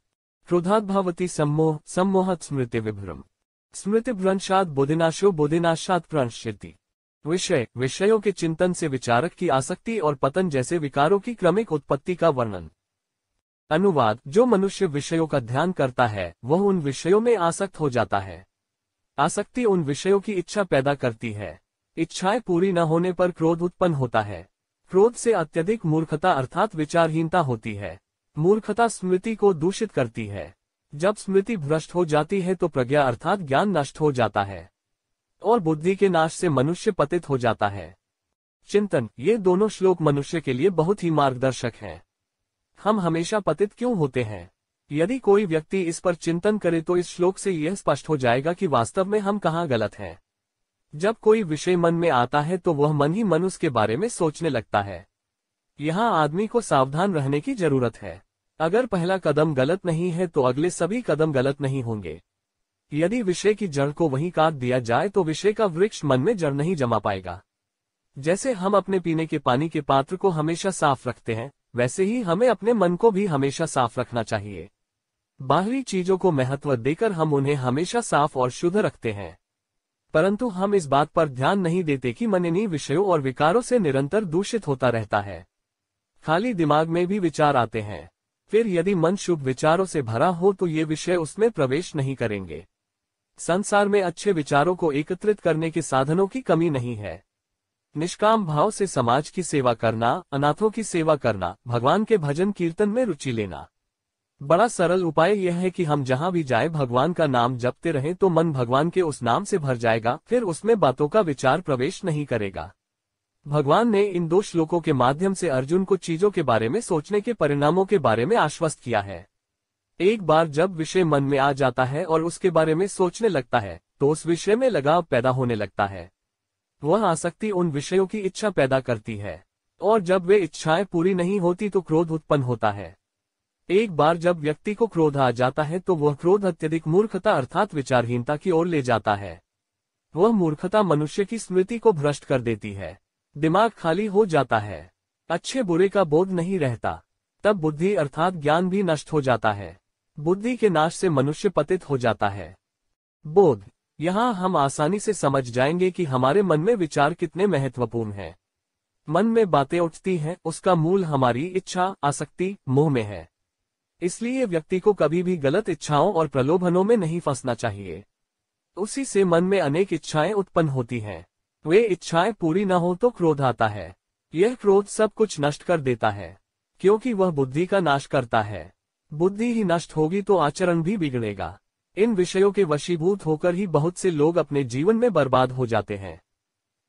क्रोधात् भवति सम्मोह सम्मोहात् स्मृति विभ्रम स्मृतिभ्रंशात् बुद्धिनाशो बुद्धिनाशात् प्रणश्यति। विषय, विषयों के चिंतन से विचारक की आसक्ति और पतन जैसे विकारों की क्रमिक उत्पत्ति का वर्णन। अनुवाद। जो मनुष्य विषयों का ध्यान करता है वह उन विषयों में आसक्त हो जाता है। आसक्ति उन विषयों की इच्छा पैदा करती है। इच्छाएं पूरी न होने पर क्रोध उत्पन्न होता है। क्रोध से अत्यधिक मूर्खता अर्थात विचारहीनता होती है। मूर्खता स्मृति को दूषित करती है। जब स्मृति भ्रष्ट हो जाती है तो प्रज्ञा अर्थात ज्ञान नष्ट हो जाता है, और बुद्धि के नाश से मनुष्य पतित हो जाता है। चिंतन। ये दोनों श्लोक मनुष्य के लिए बहुत ही मार्गदर्शक हैं। हम हमेशा पतित क्यों होते हैं? यदि कोई व्यक्ति इस पर चिंतन करे तो इस श्लोक से यह स्पष्ट हो जाएगा कि वास्तव में हम कहाँ गलत हैं। जब कोई विषय मन में आता है तो वह मन ही मन उसके बारे में सोचने लगता है। यहाँ आदमी को सावधान रहने की जरूरत है। अगर पहला कदम गलत नहीं है तो अगले सभी कदम गलत नहीं होंगे। यदि विषय की जड़ को वहीं काट दिया जाए तो विषय का वृक्ष मन में जड़ नहीं जमा पाएगा। जैसे हम अपने पीने के पानी के पात्र को हमेशा साफ रखते हैं, वैसे ही हमें अपने मन को भी हमेशा साफ रखना चाहिए। बाहरी चीजों को महत्व देकर हम उन्हें हमेशा साफ और शुद्ध रखते हैं, परंतु हम इस बात पर ध्यान नहीं देते कि मन इन्हीं विषयों और विकारों से निरंतर दूषित होता रहता है। खाली दिमाग में भी विचार आते हैं, फिर यदि मन शुभ विचारों से भरा हो तो ये विषय उसमें प्रवेश नहीं करेंगे। संसार में अच्छे विचारों को एकत्रित करने के साधनों की कमी नहीं है। निष्काम भाव से समाज की सेवा करना, अनाथों की सेवा करना, भगवान के भजन कीर्तन में रुचि लेना। बड़ा सरल उपाय यह है कि हम जहां भी जाए भगवान का नाम जपते रहें तो मन भगवान के उस नाम से भर जाएगा, फिर उसमें बातों का विचार प्रवेश नहीं करेगा। भगवान ने इन 2 श्लोकों के माध्यम से अर्जुन को चीजों के बारे में सोचने के परिणामों के बारे में आश्वस्त किया है। एक बार जब विषय मन में आ जाता है और उसके बारे में सोचने लगता है तो उस विषय में लगाव पैदा होने लगता है। वह आसक्ति उन विषयों की इच्छा पैदा करती है, और जब वे इच्छाएं पूरी नहीं होती तो क्रोध उत्पन्न होता है। एक बार जब व्यक्ति को क्रोध आ जाता है तो वह क्रोध अत्यधिक मूर्खता अर्थात विचारहीनता की ओर ले जाता है। वह मूर्खता मनुष्य की स्मृति को भ्रष्ट कर देती है। दिमाग खाली हो जाता है, अच्छे बुरे का बोध नहीं रहता। तब बुद्धि अर्थात ज्ञान भी नष्ट हो जाता है। बुद्धि के नाश से मनुष्य पतित हो जाता है। बोध, यहाँ हम आसानी से समझ जाएंगे कि हमारे मन में विचार कितने महत्वपूर्ण हैं। मन में बातें उठती हैं, उसका मूल हमारी इच्छा, आसक्ति, मोह में है। इसलिए व्यक्ति को कभी भी गलत इच्छाओं और प्रलोभनों में नहीं फंसना चाहिए। उसी से मन में अनेक इच्छाएं उत्पन्न होती हैं। वे इच्छाएं पूरी न हो तो क्रोध आता है। यह क्रोध सब कुछ नष्ट कर देता है, क्योंकि वह बुद्धि का नाश करता है। बुद्धि ही नष्ट होगी तो आचरण भी बिगड़ेगा। इन विषयों के वशीभूत होकर ही बहुत से लोग अपने जीवन में बर्बाद हो जाते हैं।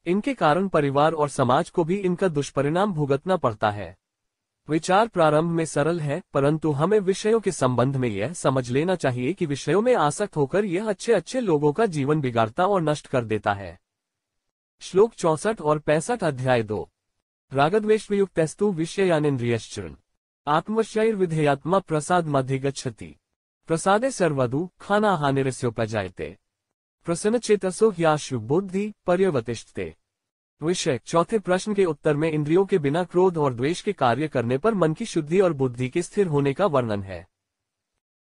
इनके कारण परिवार और समाज को भी इनका दुष्परिणाम भुगतना पड़ता है। विचार प्रारंभ में सरल है, परंतु हमें विषयों के संबंध में यह समझ लेना चाहिए कि विषयों में आसक्त होकर यह अच्छे अच्छे लोगों का जीवन बिगाड़ता और नष्ट कर देता है। श्लोक 64 और 65 अध्याय 2। रागद्वेषयुक्तस्तु विषयानिन्द्रियश्चरण आत्मवश्यैर्विधेयात्मा प्रसाद मधिगच्छति प्रसादे सर्वदु खाना हानिरस्योपजायते प्रसन्नचेतसो ह्याशु बुद्धि पर्यवतिष्ठते। विषय, चौथे प्रश्न के उत्तर में इंद्रियों के बिना क्रोध और द्वेष के कार्य करने पर मन की शुद्धि और बुद्धि के स्थिर होने का वर्णन है।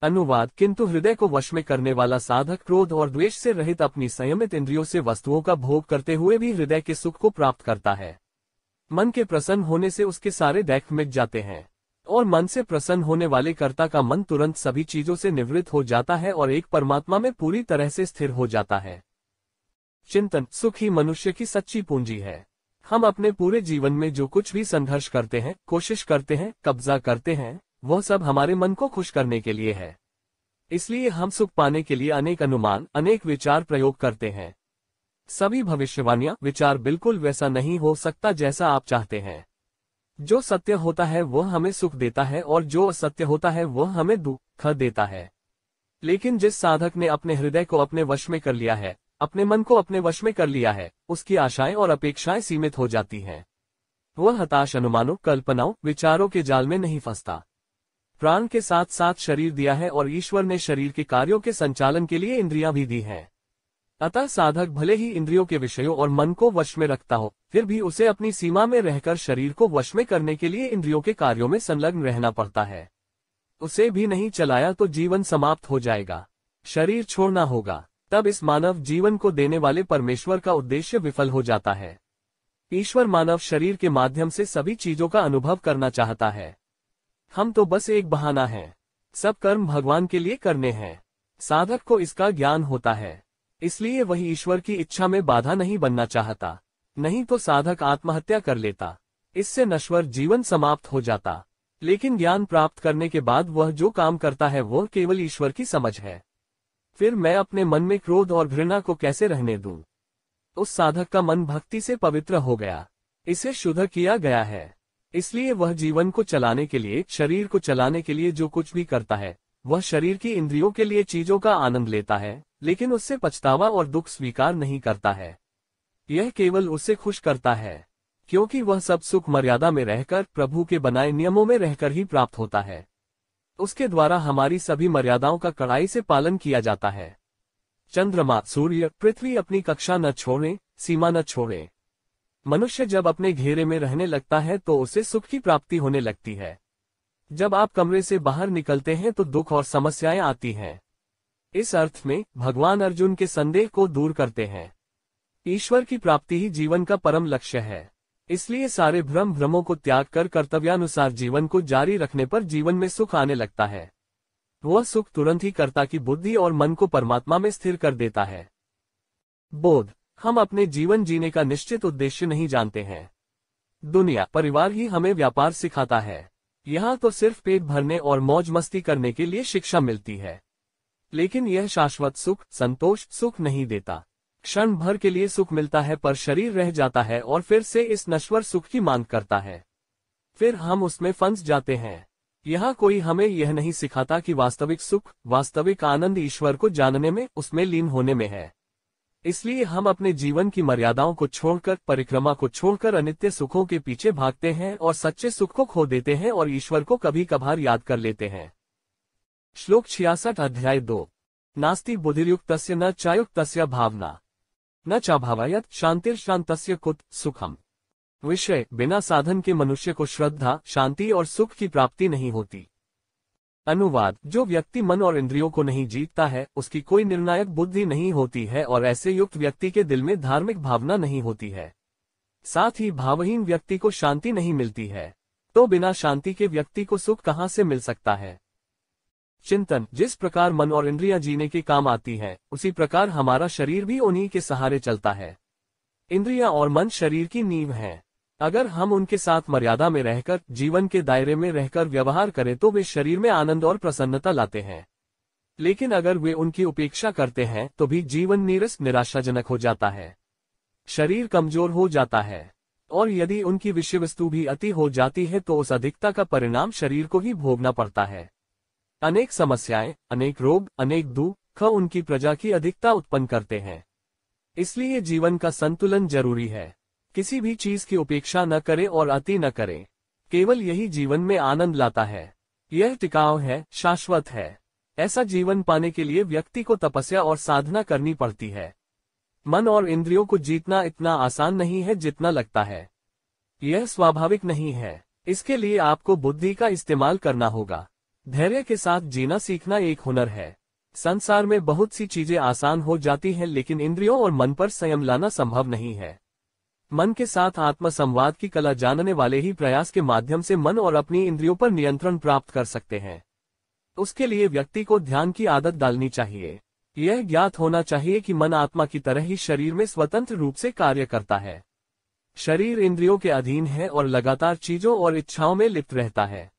अनुवाद, किंतु हृदय को वश में करने वाला साधक क्रोध और द्वेष से रहित अपनी संयमित इंद्रियों से वस्तुओं का भोग करते हुए भी हृदय के सुख को प्राप्त करता है। मन के प्रसन्न होने से उसके सारे दैख मिट जाते हैं, और मन से प्रसन्न होने वाले कर्ता का मन तुरंत सभी चीजों से निवृत्त हो जाता है और एक परमात्मा में पूरी तरह से स्थिर हो जाता है। चिंतन, सुख ही मनुष्य की सच्ची पूंजी है। हम अपने पूरे जीवन में जो कुछ भी संघर्ष करते हैं, कोशिश करते हैं, कब्जा करते हैं, वह सब हमारे मन को खुश करने के लिए है। इसलिए हम सुख पाने के लिए अनेक अनुमान, अनेक विचार प्रयोग करते हैं। सभी भविष्यवाणियां, विचार बिल्कुल वैसा नहीं हो सकता जैसा आप चाहते हैं। जो सत्य होता है वह हमें सुख देता है और जो असत्य होता है वह हमें दुख देता है। लेकिन जिस साधक ने अपने हृदय को अपने वश में कर लिया है, अपने मन को अपने वश में कर लिया है, उसकी आशाएं और अपेक्षाएं सीमित हो जाती हैं। वह हताश अनुमानों, कल्पनाओं, विचारों के जाल में नहीं फंसता। प्राण के साथ साथ शरीर दिया है और ईश्वर ने शरीर के कार्यों के संचालन के लिए इंद्रियां भी दी हैं। अतः साधक भले ही इंद्रियों के विषयों और मन को वश में रखता हो, फिर भी उसे अपनी सीमा में रहकर शरीर को वश में करने के लिए इंद्रियों के कार्यों में संलग्न रहना पड़ता है। उसे भी नहीं चलाया तो जीवन समाप्त हो जाएगा, शरीर छोड़ना होगा। तब इस मानव जीवन को देने वाले परमेश्वर का उद्देश्य विफल हो जाता है। ईश्वर मानव शरीर के माध्यम से सभी चीजों का अनुभव करना चाहता है। हम तो बस एक बहाना है। सब कर्म भगवान के लिए करने हैं। साधक को इसका ज्ञान होता है, इसलिए वही ईश्वर की इच्छा में बाधा नहीं बनना चाहता। नहीं तो साधक आत्महत्या कर लेता, इससे नश्वर जीवन समाप्त हो जाता। लेकिन ज्ञान प्राप्त करने के बाद वह जो काम करता है वह केवल ईश्वर की समझ है। फिर मैं अपने मन में क्रोध और घृणा को कैसे रहने दूं? उस साधक का मन भक्ति से पवित्र हो गया, इसे शुद्ध किया गया है। इसलिए वह जीवन को चलाने के लिए, शरीर को चलाने के लिए जो कुछ भी करता है, वह शरीर की इंद्रियों के लिए चीजों का आनंद लेता है, लेकिन उससे पछतावा और दुख स्वीकार नहीं करता है। यह केवल उसे खुश करता है, क्योंकि वह सब सुख मर्यादा में रहकर प्रभु के बनाए नियमों में रहकर ही प्राप्त होता है। उसके द्वारा हमारी सभी मर्यादाओं का कड़ाई से पालन किया जाता है। चंद्रमा, सूर्य, पृथ्वी अपनी कक्षा न छोड़े, सीमा न छोड़े। मनुष्य जब अपने घेरे में रहने लगता है तो उसे सुख की प्राप्ति होने लगती है। जब आप कमरे से बाहर निकलते हैं तो दुख और समस्याएं आती हैं। इस अर्थ में भगवान अर्जुन के संदेह को दूर करते हैं। ईश्वर की प्राप्ति ही जीवन का परम लक्ष्य है। इसलिए सारे भ्रमों को त्याग कर कर्तव्यानुसार जीवन को जारी रखने पर जीवन में सुख आने लगता है। वह सुख तुरंत ही कर्ता की बुद्धि और मन को परमात्मा में स्थिर कर देता है। बोध, हम अपने जीवन जीने का निश्चित उद्देश्य नहीं जानते हैं। दुनिया, परिवार ही हमें व्यापार सिखाता है। यहाँ तो सिर्फ पेट भरने और मौज मस्ती करने के लिए शिक्षा मिलती है, लेकिन यह शाश्वत सुख, संतोष, सुख नहीं देता। क्षण भर के लिए सुख मिलता है पर शरीर रह जाता है और फिर से इस नश्वर सुख की मांग करता है। फिर हम उसमें फंस जाते हैं। यहाँ कोई हमें यह नहीं सिखाता कि वास्तविक सुख, वास्तविक आनंद ईश्वर को जानने में, उसमें लीन होने में है। इसलिए हम अपने जीवन की मर्यादाओं को छोड़कर, परिक्रमा को छोड़कर अनित्य सुखों के पीछे भागते हैं और सच्चे सुख को खो देते हैं और ईश्वर को कभी कभार याद कर लेते हैं। श्लोक 66 अध्याय 2। नास्ति बुद्धिर्युक्तस्य न चायुक्तस्य भावना न चाभावयत् शांतिर्शांतस्य कुत सुखम। विषय, बिना साधन के मनुष्य को श्रद्धा, शांति और सुख की प्राप्ति नहीं होती। अनुवाद, जो व्यक्ति मन और इंद्रियों को नहीं जीतता है उसकी कोई निर्णायक बुद्धि नहीं होती है और ऐसे युक्त व्यक्ति के दिल में धार्मिक भावना नहीं होती है। साथ ही भावहीन व्यक्ति को शांति नहीं मिलती है। तो बिना शांति के व्यक्ति को सुख कहाँ से मिल सकता है। चिंतन, जिस प्रकार मन और इंद्रियां जीने के काम आती है, उसी प्रकार हमारा शरीर भी उन्हीं के सहारे चलता है। इंद्रियां और मन शरीर की नींव हैं। अगर हम उनके साथ मर्यादा में रहकर, जीवन के दायरे में रहकर व्यवहार करें तो वे शरीर में आनंद और प्रसन्नता लाते हैं। लेकिन अगर वे उनकी उपेक्षा करते हैं तो भी जीवन नीरस, निराशाजनक हो जाता है। शरीर कमजोर हो जाता है और यदि उनकी विषय वस्तु भी अति हो जाती है तो उस अधिकता का परिणाम शरीर को ही भोगना पड़ता है। अनेक समस्याएं, अनेक रोग, अनेक दुख उनकी प्रजा की अधिकता उत्पन्न करते हैं। इसलिए जीवन का संतुलन जरूरी है। किसी भी चीज की उपेक्षा न करें और अति न करें। केवल यही जीवन में आनंद लाता है। यह टिकाऊ है, शाश्वत है। ऐसा जीवन पाने के लिए व्यक्ति को तपस्या और साधना करनी पड़ती है। मन और इंद्रियों को जीतना इतना आसान नहीं है जितना लगता है। यह स्वाभाविक नहीं है। इसके लिए आपको बुद्धि का इस्तेमाल करना होगा। धैर्य के साथ जीना सीखना एक हुनर है। संसार में बहुत सी चीजें आसान हो जाती हैं लेकिन इंद्रियों और मन पर संयम लाना संभव नहीं है। मन के साथ आत्म संवाद की कला जानने वाले ही प्रयास के माध्यम से मन और अपनी इंद्रियों पर नियंत्रण प्राप्त कर सकते हैं। उसके लिए व्यक्ति को ध्यान की आदत डालनी चाहिए। यह ज्ञात होना चाहिए कि मन आत्मा की तरह ही शरीर में स्वतंत्र रूप से कार्य करता है। शरीर इंद्रियों के अधीन है और लगातार चीजों और इच्छाओं में लिप्त रहता है।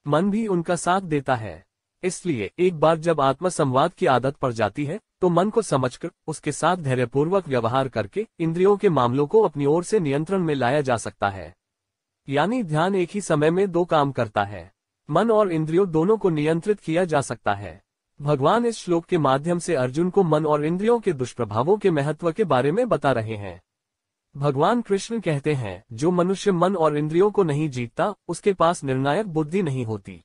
मन भी उनका साथ देता है। इसलिए एक बार जब आत्म संवाद की आदत पड़ जाती है तो मन को समझकर, उसके साथ धैर्यपूर्वक व्यवहार करके इंद्रियों के मामलों को अपनी ओर से नियंत्रण में लाया जा सकता है। यानी ध्यान एक ही समय में दो काम करता है। मन और इंद्रियों दोनों को नियंत्रित किया जा सकता है। भगवान इस श्लोक के माध्यम से अर्जुन को मन और इंद्रियों के दुष्प्रभावों के महत्व के बारे में बता रहे हैं। भगवान कृष्ण कहते हैं, जो मनुष्य मन और इंद्रियों को नहीं जीतता उसके पास निर्णायक बुद्धि नहीं होती।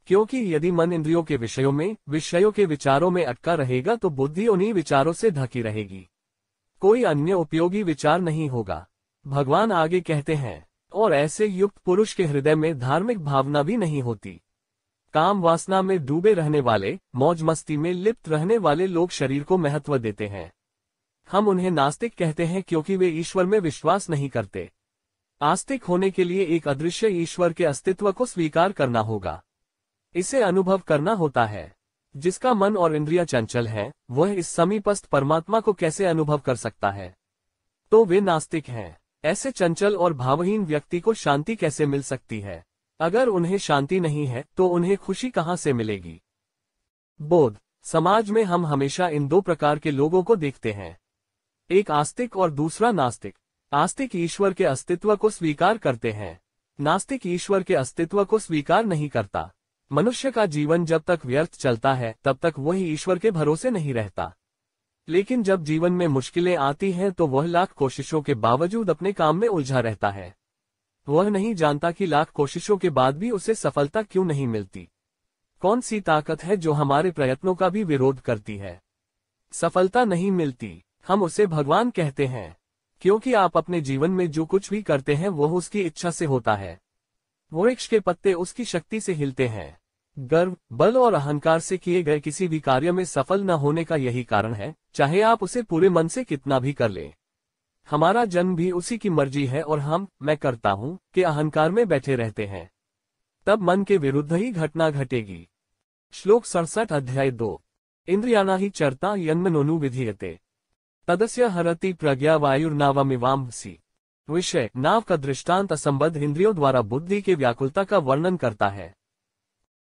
क्योंकि यदि मन इंद्रियों के विषयों में, विषयों के विचारों में अटका रहेगा तो बुद्धि उन्हीं विचारों से ढकी रहेगी। कोई अन्य उपयोगी विचार नहीं होगा। भगवान आगे कहते हैं, और ऐसे युक्त पुरुष के हृदय में धार्मिक भावना भी नहीं होती। काम वासना में डूबे रहने वाले, मौज मस्ती में लिप्त रहने वाले लोग शरीर को महत्व देते हैं। हम उन्हें नास्तिक कहते हैं क्योंकि वे ईश्वर में विश्वास नहीं करते। आस्तिक होने के लिए एक अदृश्य ईश्वर के अस्तित्व को स्वीकार करना होगा। इसे अनुभव करना होता है। जिसका मन और इंद्रियां चंचल हैं, वह इस समीपस्थ परमात्मा को कैसे अनुभव कर सकता है? तो वे नास्तिक हैं। ऐसे चंचल और भावहीन व्यक्ति को शांति कैसे मिल सकती है? अगर उन्हें शांति नहीं है तो उन्हें खुशी कहाँ से मिलेगी? बोध, समाज में हम हमेशा इन दो प्रकार के लोगों को देखते हैं, एक आस्तिक और दूसरा नास्तिक। आस्तिक ईश्वर के अस्तित्व को स्वीकार करते हैं, नास्तिक ईश्वर के अस्तित्व को स्वीकार नहीं करता। मनुष्य का जीवन जब तक व्यर्थ चलता है तब तक वही ईश्वर के भरोसे नहीं रहता। लेकिन जब जीवन में मुश्किलें आती हैं तो वह लाख कोशिशों के बावजूद अपने काम में उलझा रहता है। वह नहीं जानता कि लाख कोशिशों के बाद भी उसे सफलता क्यों नहीं मिलती। कौन सी ताकत है जो हमारे प्रयत्नों का भी विरोध करती है? सफलता नहीं मिलती, हम उसे भगवान कहते हैं, क्योंकि आप अपने जीवन में जो कुछ भी करते हैं वह उसकी इच्छा से होता है। वृक्ष के पत्ते उसकी शक्ति से हिलते हैं। गर्व, बल और अहंकार से किए गए किसी भी कार्य में सफल न होने का यही कारण है, चाहे आप उसे पूरे मन से कितना भी कर लें। हमारा जन्म भी उसी की मर्जी है और हम मैं करता हूं के अहंकार में बैठे रहते हैं। तब मन के विरुद्ध ही घटना घटेगी। श्लोक 67 अध्याय 2। इंद्रियाणा ही चरता यन्मनोनु विधीयते तदस्य हरति प्रज्ञा वायुर्नावमिवांसी। विषय, नाव का दृष्टांत असंबद्ध इंद्रियों द्वारा बुद्धि के व्याकुलता का वर्णन करता है।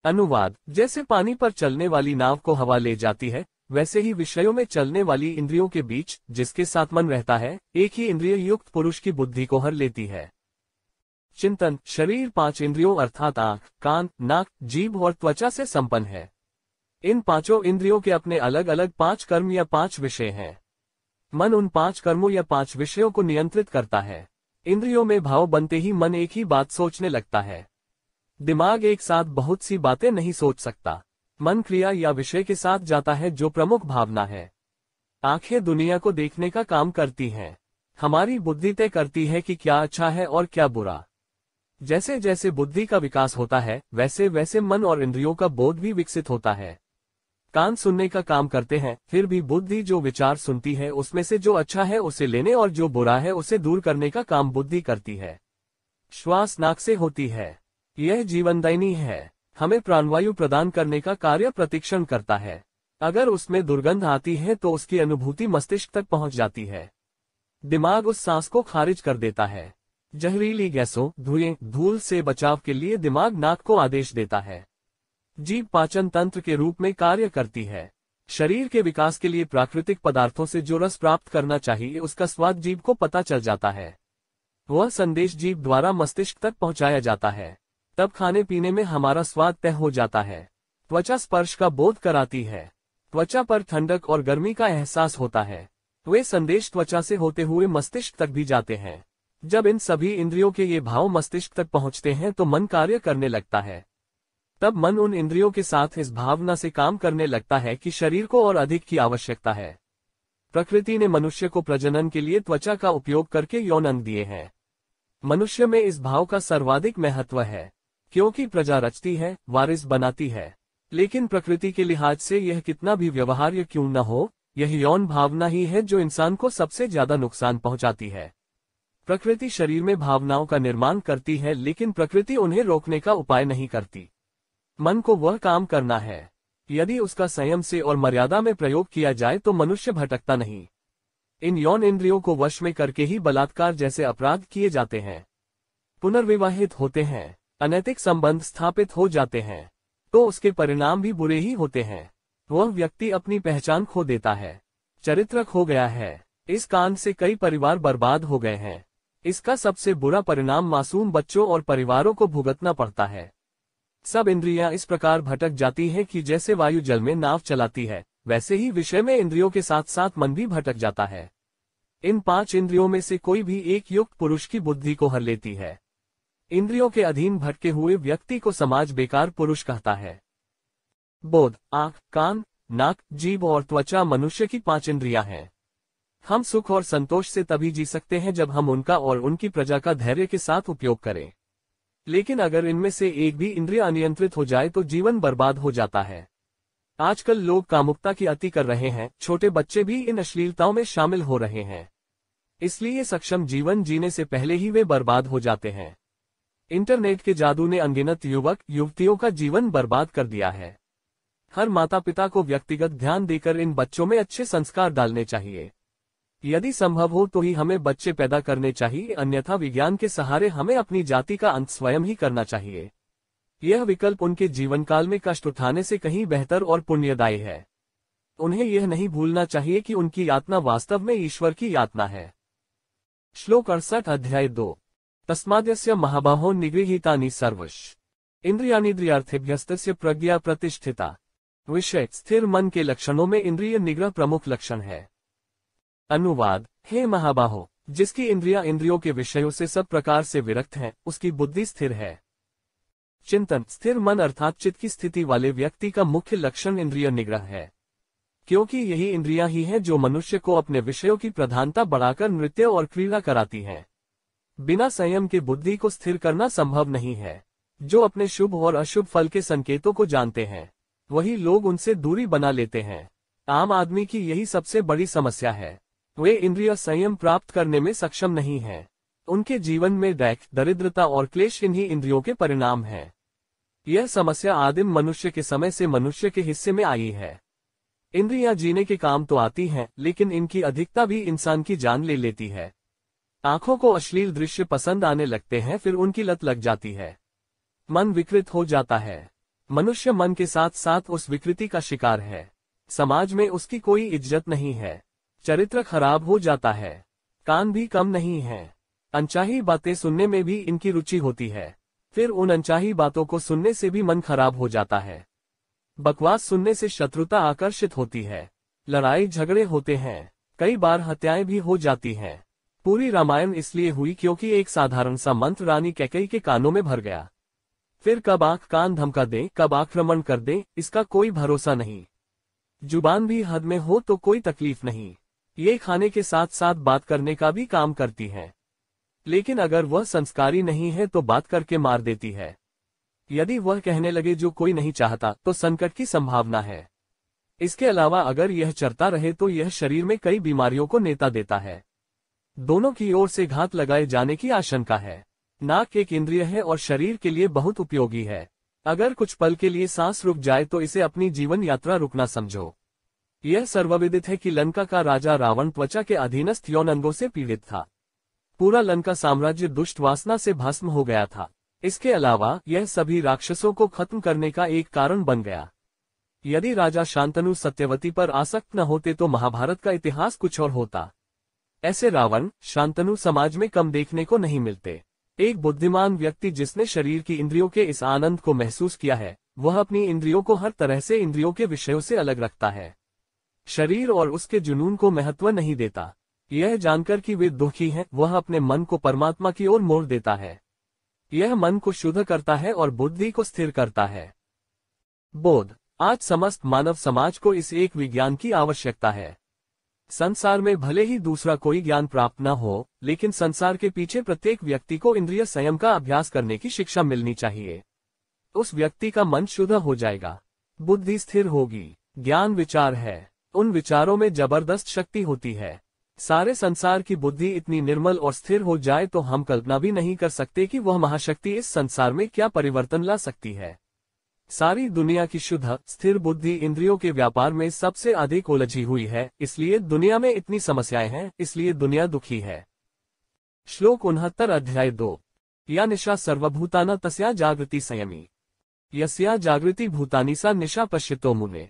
अनुवाद, जैसे पानी पर चलने वाली नाव को हवा ले जाती है, वैसे ही विषयों में चलने वाली इंद्रियों के बीच जिसके साथ मन रहता है, एक ही इंद्रिय युक्त पुरुष की बुद्धि को हर लेती है। चिंतन, शरीर 5 इंद्रियों अर्थात आंख, कान, नाक, जीभ और त्वचा से संपन्न है। इन पांचों इंद्रियों के अपने अलग अलग 5 कर्म या 5 विषय हैं। मन उन 5 कर्मों या 5 विषयों को नियंत्रित करता है। इंद्रियों में भाव बनते ही मन एक ही बात सोचने लगता है। दिमाग एक साथ बहुत सी बातें नहीं सोच सकता। मन क्रिया या विषय के साथ जाता है जो प्रमुख भावना है। आंखें दुनिया को देखने का काम करती हैं। हमारी बुद्धि तय करती है कि क्या अच्छा है और क्या बुरा। जैसे जैसे बुद्धि का विकास होता है, वैसे वैसे मन और इंद्रियों का बोध भी विकसित होता है। कान सुनने का काम करते हैं, फिर भी बुद्धि जो विचार सुनती है उसमें से जो अच्छा है उसे लेने और जो बुरा है उसे दूर करने का काम बुद्धि करती है। श्वास नाक से होती है। यह जीवनदायिनी है, हमें प्राणवायु प्रदान करने का कार्य प्रतिक्षण करता है। अगर उसमें दुर्गंध आती है तो उसकी अनुभूति मस्तिष्क तक पहुंच जाती है। दिमाग उस सांस को खारिज कर देता है। जहरीली गैसों, धुएं, धूल से बचाव के लिए दिमाग नाक को आदेश देता है। जीभ पाचन तंत्र के रूप में कार्य करती है। शरीर के विकास के लिए प्राकृतिक पदार्थों से जो रस प्राप्त करना चाहिए उसका स्वाद जीभ को पता चल जाता है। वह संदेश जीभ द्वारा मस्तिष्क तक पहुंचाया जाता है। तब खाने पीने में हमारा स्वाद तय हो जाता है। त्वचा स्पर्श का बोध कराती है। त्वचा पर ठंडक और गर्मी का एहसास होता है। वे संदेश त्वचा से होते हुए मस्तिष्क तक भी जाते हैं। जब इन सभी इंद्रियों के ये भाव मस्तिष्क तक पहुंचते हैं तो मन कार्य करने लगता है। तब मन उन इंद्रियों के साथ इस भावना से काम करने लगता है कि शरीर को और अधिक की आवश्यकता है। प्रकृति ने मनुष्य को प्रजनन के लिए त्वचा का उपयोग करके यौन अंग दिए हैं। मनुष्य में इस भाव का सर्वाधिक महत्व है, क्योंकि प्रजा रचती है, वारिस बनाती है। लेकिन प्रकृति के लिहाज से यह कितना भी व्यवहार्य क्यों न हो, यह यौन भावना ही है जो इंसान को सबसे ज्यादा नुकसान पहुंचाती है। प्रकृति शरीर में भावनाओं का निर्माण करती है, लेकिन प्रकृति उन्हें रोकने का उपाय नहीं करती। मन को वह काम करना है। यदि उसका संयम से और मर्यादा में प्रयोग किया जाए तो मनुष्य भटकता नहीं। इन यौन इंद्रियों को वश में करके ही बलात्कार जैसे अपराध किए जाते हैं, पुनर्विवाहित होते हैं, अनैतिक संबंध स्थापित हो जाते हैं, तो उसके परिणाम भी बुरे ही होते हैं। वह व्यक्ति अपनी पहचान खो देता है, चरित्र खो गया है। इस कांड से कई परिवार बर्बाद हो गए हैं। इसका सबसे बुरा परिणाम मासूम बच्चों और परिवारों को भुगतना पड़ता है। सब इंद्रियां इस प्रकार भटक जाती हैं कि जैसे वायु जल में नाव चलाती है, वैसे ही विषय में इंद्रियों के साथ साथ मन भी भटक जाता है। इन 5 इंद्रियों में से कोई भी एक युक्त पुरुष की बुद्धि को हर लेती है। इंद्रियों के अधीन भटके हुए व्यक्ति को समाज बेकार पुरुष कहता है। बोध, आंख, कान, नाक, जीभ और त्वचा मनुष्य की 5 इंद्रियां हैं। हम सुख और संतोष से तभी जी सकते हैं जब हम उनका और उनकी प्रजा का धैर्य के साथ उपयोग करें। लेकिन अगर इनमें से एक भी इंद्रिय अनियंत्रित हो जाए तो जीवन बर्बाद हो जाता है। आजकल लोग कामुकता की अति कर रहे हैं, छोटे बच्चे भी इन अश्लीलताओं में शामिल हो रहे हैं। इसलिए सक्षम जीवन जीने से पहले ही वे बर्बाद हो जाते हैं। इंटरनेट के जादू ने अनगिनत युवक युवतियों का जीवन बर्बाद कर दिया है। हर माता पिता को व्यक्तिगत ध्यान देकर इन बच्चों में अच्छे संस्कार डालने चाहिए। यदि संभव हो तो ही हमें बच्चे पैदा करने चाहिए, अन्यथा विज्ञान के सहारे हमें अपनी जाति का अंत स्वयं ही करना चाहिए। यह विकल्प उनके जीवन काल में कष्ट उठाने से कहीं बेहतर और पुण्यदायी है। उन्हें यह नहीं भूलना चाहिए कि उनकी यातना वास्तव में ईश्वर की यातना है। श्लोक 68 अध्याय 2। तस्माद्यस्य महाबाहो निगृहीतानि सर्वश इंद्रियाणीन्द्रियार्थेभ्यस्तस्य प्रज्ञा प्रतिष्ठिता विषय, स्थिर मन के लक्षणों में इंद्रिय निग्रह प्रमुख लक्षण है। अनुवाद, हे महाबाहो, जिसकी इंद्रियां इंद्रियों के विषयों से सब प्रकार से विरक्त हैं, उसकी बुद्धि स्थिर है। चिंतन, स्थिर मन अर्थात चित्त की स्थिति वाले व्यक्ति का मुख्य लक्षण इंद्रिय निग्रह है, क्योंकि यही इंद्रियां ही हैं जो मनुष्य को अपने विषयों की प्रधानता बढ़ाकर नृत्य और क्रीड़ा कराती हैं। बिना संयम के बुद्धि को स्थिर करना संभव नहीं है। जो अपने शुभ और अशुभ फल के संकेतों को जानते हैं, वही लोग उनसे दूरी बना लेते हैं। आम आदमी की यही सबसे बड़ी समस्या है। वे इंद्रिय संयम प्राप्त करने में सक्षम नहीं हैं। उनके जीवन में दैख, दरिद्रता और क्लेश इन्हीं इंद्रियों के परिणाम हैं। यह समस्या आदिम मनुष्य के समय से मनुष्य के हिस्से में आई है। इंद्रियां जीने के काम तो आती हैं, लेकिन इनकी अधिकता भी इंसान की जान ले लेती है। आंखों को अश्लील दृश्य पसंद आने लगते हैं, फिर उनकी लत लग जाती है। मन विकृत हो जाता है। मनुष्य मन के साथ साथ उस विकृति का शिकार है। समाज में उसकी कोई इज्जत नहीं है। चरित्र खराब हो जाता है। कान भी कम नहीं है। अनचाही बातें सुनने में भी इनकी रुचि होती है। फिर उन अनचाही बातों को सुनने से भी मन खराब हो जाता है। बकवास सुनने से शत्रुता आकर्षित होती है। लड़ाई झगड़े होते हैं। कई बार हत्याएं भी हो जाती हैं। पूरी रामायण इसलिए हुई क्योंकि एक साधारण सा मंत्र रानी कैकेयी के कानों में भर गया। फिर कब आंख कान धमका दे, कब आक्रमण कर दे, इसका कोई भरोसा नहीं। जुबान भी हद में हो तो कोई तकलीफ नहीं। ये खाने के साथ साथ बात करने का भी काम करती है, लेकिन अगर वह संस्कारी नहीं है तो बात करके मार देती है। यदि वह कहने लगे जो कोई नहीं चाहता तो संकट की संभावना है। इसके अलावा अगर यह चरता रहे तो यह शरीर में कई बीमारियों को नेता देता है। दोनों की ओर से घात लगाए जाने की आशंका है। नाक एक इंद्रिय है और शरीर के लिए बहुत उपयोगी है। अगर कुछ पल के लिए सांस रुक जाए तो इसे अपनी जीवन यात्रा रुकना समझो। यह सर्वविदित है कि लंका का राजा रावण त्वचा के अधीनस्थ यौन अंगों से पीड़ित था। पूरा लंका साम्राज्य दुष्ट वासना से भस्म हो गया था। इसके अलावा यह सभी राक्षसों को खत्म करने का एक कारण बन गया। यदि राजा शांतनु सत्यवती पर आसक्त न होते तो महाभारत का इतिहास कुछ और होता। ऐसे रावण, शांतनु समाज में कम देखने को नहीं मिलते। एक बुद्धिमान व्यक्ति जिसने शरीर की इंद्रियों के इस आनंद को महसूस किया है, वह अपनी इंद्रियों को हर तरह से इंद्रियों के विषयों से अलग रखता है। शरीर और उसके जुनून को महत्व नहीं देता। यह जानकर कि वे दुखी हैं, वह अपने मन को परमात्मा की ओर मोड़ देता है। यह मन को शुद्ध करता है और बुद्धि को स्थिर करता है। बोध, आज समस्त मानव समाज को इस एक विज्ञान की आवश्यकता है। संसार में भले ही दूसरा कोई ज्ञान प्राप्त न हो, लेकिन संसार के पीछे प्रत्येक व्यक्ति को इंद्रिय संयम का अभ्यास करने की शिक्षा मिलनी चाहिए। उस व्यक्ति का मन शुद्ध हो जाएगा, बुद्धि स्थिर होगी। ज्ञान विचार है, उन विचारों में जबरदस्त शक्ति होती है। सारे संसार की बुद्धि इतनी निर्मल और स्थिर हो जाए तो हम कल्पना भी नहीं कर सकते कि वह महाशक्ति इस संसार में क्या परिवर्तन ला सकती है। सारी दुनिया की शुद्ध स्थिर बुद्धि इंद्रियों के व्यापार में सबसे अधिक उलझी हुई है, इसलिए दुनिया में इतनी समस्याएं हैं, इसलिए दुनिया दुखी है। श्लोक 69 अध्याय 2। या निशा सर्वभूताना तस्या जागृति संयमी यस्या जागृति भूतानि सा निशा पश्यतो मुने।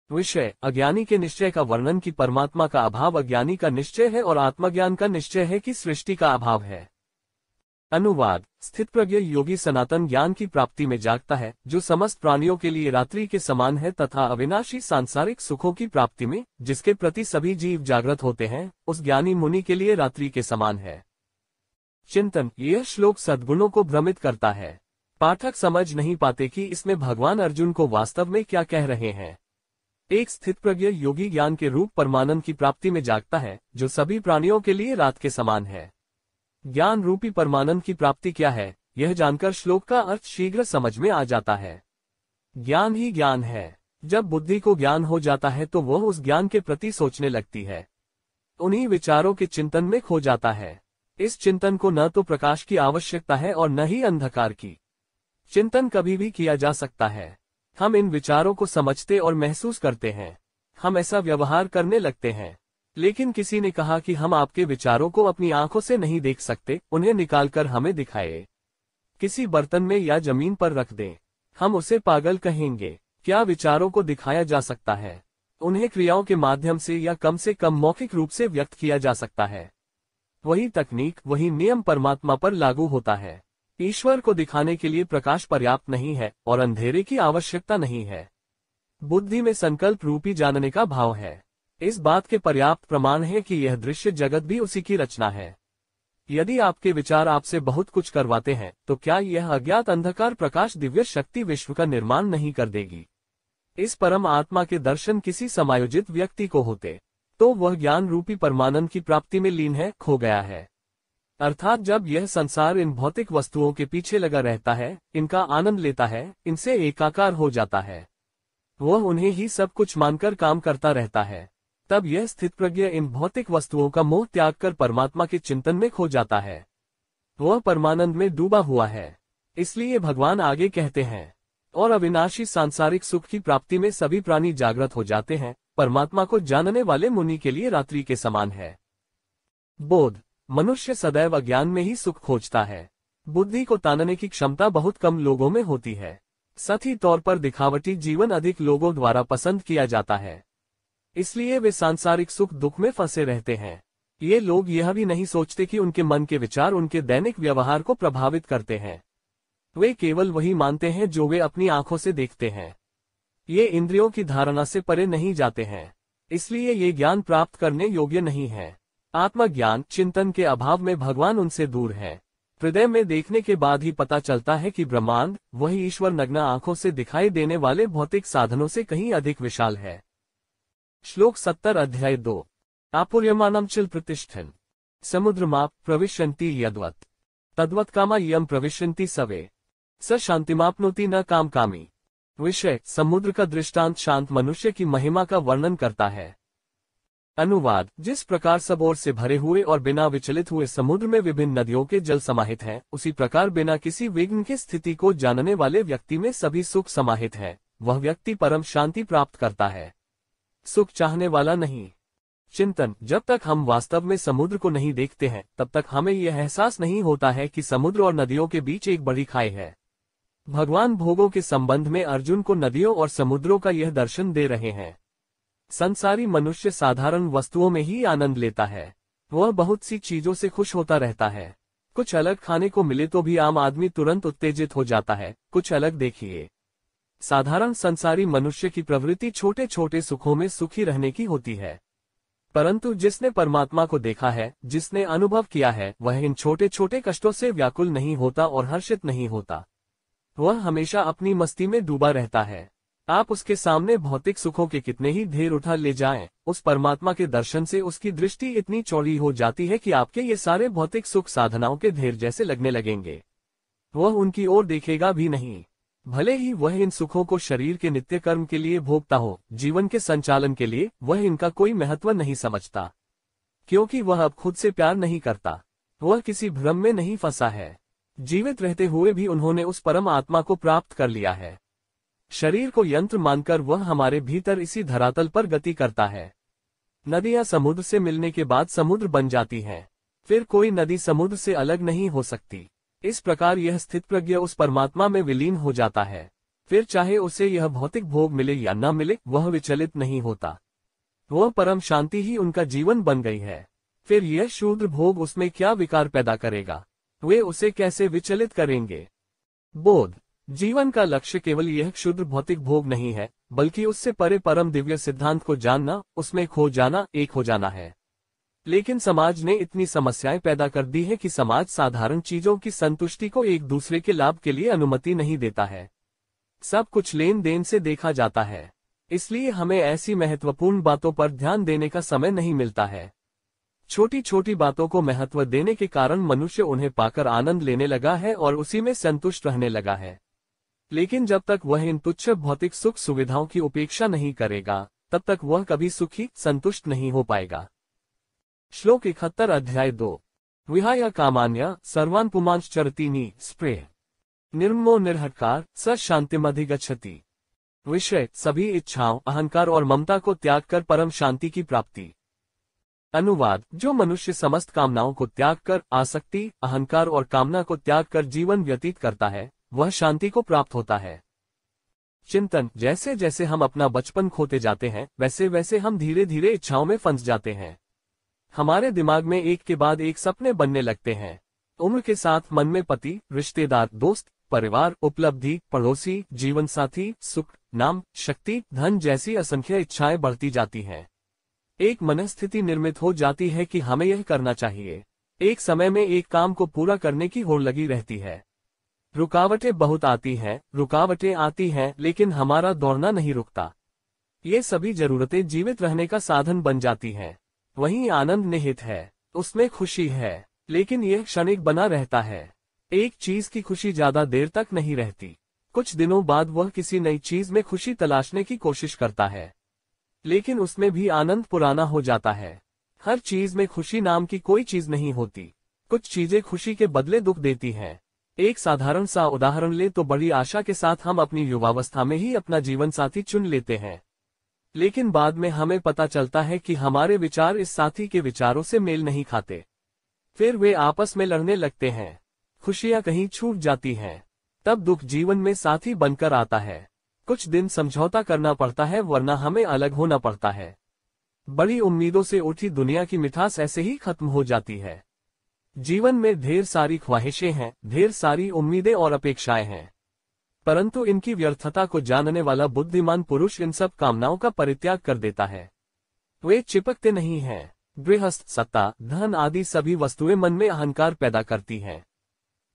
विषय, अज्ञानी के निश्चय का वर्णन कि परमात्मा का अभाव अज्ञानी का निश्चय है और आत्मज्ञान का निश्चय है कि सृष्टि का अभाव है। अनुवाद, स्थितप्रज्ञ योगी सनातन ज्ञान की प्राप्ति में जागता है, जो समस्त प्राणियों के लिए रात्रि के समान है, तथा अविनाशी सांसारिक सुखों की प्राप्ति में, जिसके प्रति सभी जीव जागृत होते हैं, उस ज्ञानी मुनि के लिए रात्रि के समान है। चिंतन, यह श्लोक सद्गुणों को भ्रमित करता है। पाठक समझ नहीं पाते कि इसमें भगवान अर्जुन को वास्तव में क्या कह रहे हैं। एक स्थितप्रज्ञ योगी ज्ञान के रूप परमानंद की प्राप्ति में जागता है, जो सभी प्राणियों के लिए रात के समान है। ज्ञान रूपी परमानंद की प्राप्ति क्या है, यह जानकर श्लोक का अर्थ शीघ्र समझ में आ जाता है। ज्ञान ही ज्ञान है। जब बुद्धि को ज्ञान हो जाता है तो वह उस ज्ञान के प्रति सोचने लगती है, उन्हीं विचारों के चिंतन में खो जाता है। इस चिंतन को न तो प्रकाश की आवश्यकता है और न ही अंधकार की। चिंतन कभी भी किया जा सकता है। हम इन विचारों को समझते और महसूस करते हैं। हम ऐसा व्यवहार करने लगते हैं। लेकिन किसी ने कहा कि हम आपके विचारों को अपनी आंखों से नहीं देख सकते, उन्हें निकालकर हमें दिखाए। किसी बर्तन में या जमीन पर रख दें, हम उसे पागल कहेंगे। क्या विचारों को दिखाया जा सकता है? उन्हें क्रियाओं के माध्यम से या कम मौखिक रूप से व्यक्त किया जा सकता है। वही तकनीक, वही नियम परमात्मा पर लागू होता है। ईश्वर को दिखाने के लिए प्रकाश पर्याप्त नहीं है और अंधेरे की आवश्यकता नहीं है। बुद्धि में संकल्प रूपी जानने का भाव है। इस बात के पर्याप्त प्रमाण है कि यह दृश्य जगत भी उसी की रचना है। यदि आपके विचार आपसे बहुत कुछ करवाते हैं, तो क्या यह अज्ञात अंधकार प्रकाश दिव्य शक्ति विश्व का निर्माण नहीं कर देगी? इस परम आत्मा के दर्शन किसी समायोजित व्यक्ति को होते, तो वह ज्ञान रूपी परमानंद की प्राप्ति में लीन है, खो गया है। अर्थात जब यह संसार इन भौतिक वस्तुओं के पीछे लगा रहता है, इनका आनंद लेता है, इनसे एकाकार हो जाता है, वह उन्हें ही सब कुछ मानकर काम करता रहता है, तब यह स्थितप्रज्ञ इन भौतिक वस्तुओं का मोह त्याग कर परमात्मा के चिंतन में खो जाता है। वह परमानंद में डूबा हुआ है। इसलिए भगवान आगे कहते हैं, और अविनाशी सांसारिक सुख की प्राप्ति में सभी प्राणी जागृत हो जाते हैं। परमात्मा को जानने वाले मुनि के लिए रात्रि के समान है। बोध। मनुष्य सदैव अज्ञान में ही सुख खोजता है। बुद्धि को तानने की क्षमता बहुत कम लोगों में होती है। सतही तौर पर दिखावटी जीवन अधिक लोगों द्वारा पसंद किया जाता है, इसलिए वे सांसारिक सुख दुख में फंसे रहते हैं। ये लोग यह भी नहीं सोचते कि उनके मन के विचार उनके दैनिक व्यवहार को प्रभावित करते हैं। वे केवल वही मानते हैं जो वे अपनी आंखों से देखते हैं। ये इंद्रियों की धारणा से परे नहीं जाते हैं, इसलिए ये ज्ञान प्राप्त करने योग्य नहीं है। आत्मज्ञान चिंतन के अभाव में भगवान उनसे दूर है। हृदय में देखने के बाद ही पता चलता है कि ब्रह्मांड वही ईश्वर नग्न आंखों से दिखाई देने वाले भौतिक साधनों से कहीं अधिक विशाल है। श्लोक 70 अध्याय 2। आपूर्यमानं चिल प्रतिष्ठन् समुद्रमाप प्रविशन्ति यद्वत् तद्वत् कामा यम प्रविशन्ति सवे स शांतिमाप्नोति न काम कामी। विषय। समुद्र का दृष्टांत शांत मनुष्य की महिमा का वर्णन करता है। अनुवाद। जिस प्रकार सब ओर से भरे हुए और बिना विचलित हुए समुद्र में विभिन्न नदियों के जल समाहित हैं, उसी प्रकार बिना किसी विघ्न की स्थिति को जानने वाले व्यक्ति में सभी सुख समाहित है। वह व्यक्ति परम शांति प्राप्त करता है, सुख चाहने वाला नहीं। चिंतन। जब तक हम वास्तव में समुद्र को नहीं देखते हैं, तब तक हमें यह एहसास नहीं होता है कि समुद्र और नदियों के बीच एक बड़ी खाई है। भगवान भोगों के संबंध में अर्जुन को नदियों और समुद्रों का यह दर्शन दे रहे हैं। संसारी मनुष्य साधारण वस्तुओं में ही आनंद लेता है। वह बहुत सी चीजों से खुश होता रहता है। कुछ अलग खाने को मिले तो भी आम आदमी तुरंत उत्तेजित हो जाता है। कुछ अलग देखिए। साधारण संसारी मनुष्य की प्रवृत्ति छोटे छोटे सुखों में सुखी रहने की होती है, परंतु जिसने परमात्मा को देखा है, जिसने अनुभव किया है, वह इन छोटे छोटे कष्टों से व्याकुल नहीं होता और हर्षित नहीं होता। वह हमेशा अपनी मस्ती में डूबा रहता है। आप उसके सामने भौतिक सुखों के कितने ही ढेर उठा ले जाएं, उस परमात्मा के दर्शन से उसकी दृष्टि इतनी चौड़ी हो जाती है कि आपके ये सारे भौतिक सुख साधनाओं के ढेर जैसे लगने लगेंगे। वह उनकी ओर देखेगा भी नहीं। भले ही वह इन सुखों को शरीर के नित्य कर्म के लिए भोगता हो, जीवन के संचालन के लिए, वह इनका कोई महत्व नहीं समझता, क्योंकि वह अब खुद से प्यार नहीं करता। वह किसी भ्रम में नहीं फंसा है। जीवित रहते हुए भी उन्होंने उस परम आत्मा को प्राप्त कर लिया है। शरीर को यंत्र मानकर वह हमारे भीतर इसी धरातल पर गति करता है। नदियां समुद्र से मिलने के बाद समुद्र बन जाती हैं, फिर कोई नदी समुद्र से अलग नहीं हो सकती। इस प्रकार यह स्थितप्रज्ञ उस परमात्मा में विलीन हो जाता है। फिर चाहे उसे यह भौतिक भोग मिले या न मिले, वह विचलित नहीं होता। वह परम शांति ही उनका जीवन बन गई है। फिर यह शूद्र भोग उसमें क्या विकार पैदा करेगा? वे उसे कैसे विचलित करेंगे? बोध। जीवन का लक्ष्य केवल यह क्षुद्र भौतिक भोग नहीं है, बल्कि उससे परे परम दिव्य सिद्धांत को जानना, उसमें खो जाना, एक हो जाना है। लेकिन समाज ने इतनी समस्याएं पैदा कर दी है कि समाज साधारण चीजों की संतुष्टि को एक दूसरे के लाभ के लिए अनुमति नहीं देता है। सब कुछ लेन देन से देखा जाता है, इसलिए हमें ऐसी महत्वपूर्ण बातों पर ध्यान देने का समय नहीं मिलता है। छोटी छोटी बातों को महत्व देने के कारण मनुष्य उन्हें पाकर आनंद लेने लगा है और उसी में संतुष्ट रहने लगा है। लेकिन जब तक वह इन तुच्छ भौतिक सुख सुविधाओं की उपेक्षा नहीं करेगा, तब तक वह कभी सुखी संतुष्ट नहीं हो पाएगा। श्लोक 71 अध्याय 2। विहाय कामान्य सर्वान् पुमांश्चरति स्प्रेह निर्ममो निर्हकार स शांतिमधिगच्छति। विषय। सभी इच्छाओं, अहंकार और ममता को त्याग कर परम शांति की प्राप्ति। अनुवाद। जो मनुष्य समस्त कामनाओं को त्याग कर, आसक्ति, अहंकार और कामना को त्याग कर जीवन व्यतीत करता है, वह शांति को प्राप्त होता है। चिंतन। जैसे जैसे हम अपना बचपन खोते जाते हैं, वैसे वैसे हम धीरे धीरे इच्छाओं में फंस जाते हैं। हमारे दिमाग में एक के बाद एक सपने बनने लगते हैं। उम्र के साथ मन में पति, रिश्तेदार, दोस्त, परिवार, उपलब्धि, पड़ोसी, जीवन साथी, सुख, नाम, शक्ति, धन जैसी असंख्य इच्छाएं बढ़ती जाती हैं। एक मनस्थिति निर्मित हो जाती है कि हमें यह करना चाहिए। एक समय में एक काम को पूरा करने की होड़ लगी रहती है। रुकावटें बहुत आती हैं, लेकिन हमारा दौड़ना नहीं रुकता। ये सभी जरूरतें जीवित रहने का साधन बन जाती हैं। वहीं आनंद निहित है, उसमें खुशी है, लेकिन यह क्षणिक बना रहता है। एक चीज की खुशी ज्यादा देर तक नहीं रहती। कुछ दिनों बाद वह किसी नई चीज में खुशी तलाशने की कोशिश करता है, लेकिन उसमें भी आनंद पुराना हो जाता है। हर चीज में खुशी नाम की कोई चीज नहीं होती। कुछ चीजें खुशी के बदले दुख देती हैं। एक साधारण सा उदाहरण ले तो बड़ी आशा के साथ हम अपनी युवावस्था में ही अपना जीवन साथी चुन लेते हैं, लेकिन बाद में हमें पता चलता है कि हमारे विचार इस साथी के विचारों से मेल नहीं खाते। फिर वे आपस में लड़ने लगते हैं, खुशियां कहीं छूट जाती हैं। तब दुख जीवन में साथी बनकर आता है। कुछ दिन समझौता करना पड़ता है, वरना हमें अलग होना पड़ता है। बड़ी उम्मीदों से उठी दुनिया की मिठास ऐसे ही खत्म हो जाती है। जीवन में ढेर सारी ख्वाहिशें हैं, ढेर सारी उम्मीदें और अपेक्षाएं हैं, परंतु इनकी व्यर्थता को जानने वाला बुद्धिमान पुरुष इन सब कामनाओं का परित्याग कर देता है। वे चिपकते नहीं हैं। गृहस्थ, सत्ता, धन आदि सभी वस्तुएं मन में अहंकार पैदा करती हैं।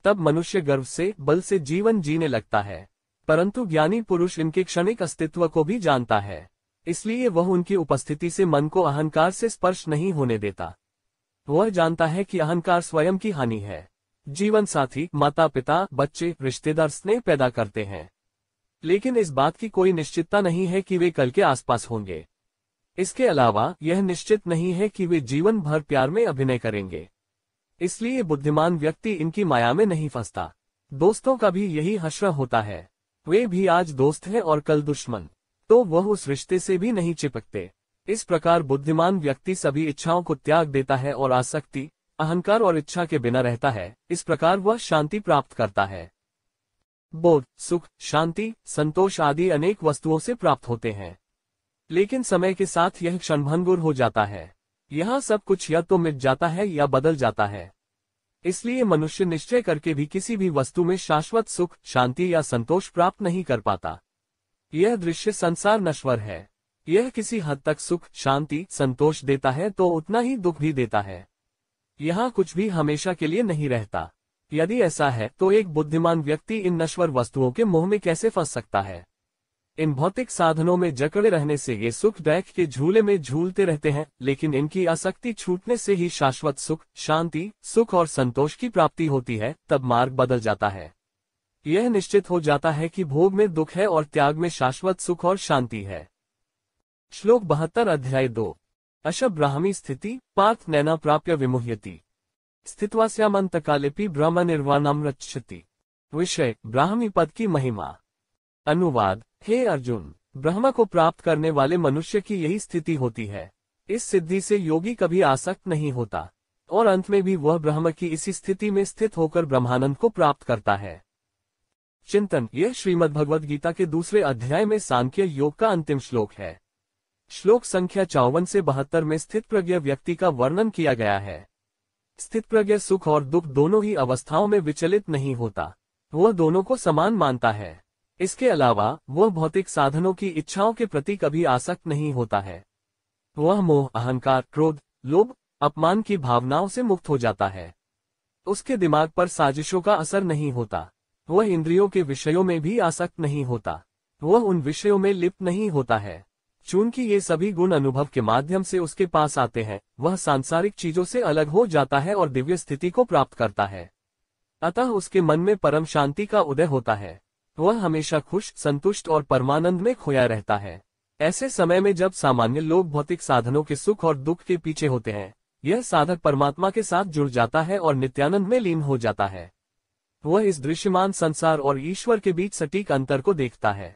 तब मनुष्य गर्व से, बल से जीवन जीने लगता है, परंतु ज्ञानी पुरुष इनके क्षणिक अस्तित्व को भी जानता है, इसलिए वह उनकी उपस्थिति से मन को अहंकार से स्पर्श नहीं होने देता। वह जानता है कि अहंकार स्वयं की हानि है। जीवन साथी, माता पिता, बच्चे, रिश्तेदार स्नेह पैदा करते हैं, लेकिन इस बात की कोई निश्चितता नहीं है कि वे कल के आसपास होंगे। इसके अलावा यह निश्चित नहीं है कि वे जीवन भर प्यार में अभिनय करेंगे। इसलिए बुद्धिमान व्यक्ति इनकी माया में नहीं फंसता। दोस्तों का भी यही हश्र होता है। वे भी आज दोस्त हैं और कल दुश्मन, तो वह उस रिश्ते से भी नहीं चिपकते। इस प्रकार बुद्धिमान व्यक्ति सभी इच्छाओं को त्याग देता है और आसक्ति, अहंकार और इच्छा के बिना रहता है। इस प्रकार वह शांति प्राप्त करता है। बोध, सुख, शांति, संतोष आदि अनेक वस्तुओं से प्राप्त होते हैं, लेकिन समय के साथ यह क्षणभंगुर हो जाता है। यहाँ सब कुछ या तो मिट जाता है या बदल जाता है। इसलिए मनुष्य निश्चय करके भी किसी भी वस्तु में शाश्वत सुख, शांति या संतोष प्राप्त नहीं कर पाता। यह दृश्य संसार नश्वर है। यह किसी हद तक सुख, शांति, संतोष देता है तो उतना ही दुख भी देता है। यहाँ कुछ भी हमेशा के लिए नहीं रहता। यदि ऐसा है तो एक बुद्धिमान व्यक्ति इन नश्वर वस्तुओं के मोह में कैसे फंस सकता है। इन भौतिक साधनों में जकड़े रहने से ये सुख दैख के झूले में झूलते रहते हैं, लेकिन इनकी आसक्ति छूटने से ही शाश्वत सुख, शांति, सुख और संतोष की प्राप्ति होती है। तब मार्ग बदल जाता है। यह निश्चित हो जाता है कि भोग में दुख है और त्याग में शाश्वत सुख और शांति है। श्लोक 72 अध्याय 2 अशब्राह्मी स्थिति पार्थ नैना प्राप्य विमुह्यति स्थित्वास्यामन्तकालेपि ब्रह्म निर्वाणम रक्षति। विषय ब्राह्मी पद की महिमा। अनुवाद, हे अर्जुन, ब्रह्म को प्राप्त करने वाले मनुष्य की यही स्थिति होती है। इस सिद्धि से योगी कभी आसक्त नहीं होता और अंत में भी वह ब्रह्म की इसी स्थिति में स्थित होकर ब्रह्मानंद को प्राप्त करता है। चिंतन, यह श्रीमद्भगवद गीता के दूसरे अध्याय में सांख्य योग का अंतिम श्लोक है। श्लोक संख्या 54 से 72 में स्थित प्रज्ञ व्यक्ति का वर्णन किया गया है। स्थित प्रज्ञ सुख और दुख दोनों ही अवस्थाओं में विचलित नहीं होता, वह दोनों को समान मानता है। इसके अलावा वह भौतिक साधनों की इच्छाओं के प्रति कभी आसक्त नहीं होता है। वह मोह, अहंकार, क्रोध, लोभ, अपमान की भावनाओं से मुक्त हो जाता है। उसके दिमाग पर साजिशों का असर नहीं होता। वह इंद्रियों के विषयों में भी आसक्त नहीं होता। वह उन विषयों में लिप्त नहीं होता है। चूंकि ये सभी गुण अनुभव के माध्यम से उसके पास आते हैं, वह सांसारिक चीजों से अलग हो जाता है और दिव्य स्थिति को प्राप्त करता है। अतः उसके मन में परम शांति का उदय होता है। वह हमेशा खुश, संतुष्ट और परमानंद में खोया रहता है। ऐसे समय में जब सामान्य लोग भौतिक साधनों के सुख और दुख के पीछे होते हैं, यह साधक परमात्मा के साथ जुड़ जाता है और नित्यानंद में लीन हो जाता है। वह इस दृश्यमान संसार और ईश्वर के बीच सटीक अंतर को देखता है।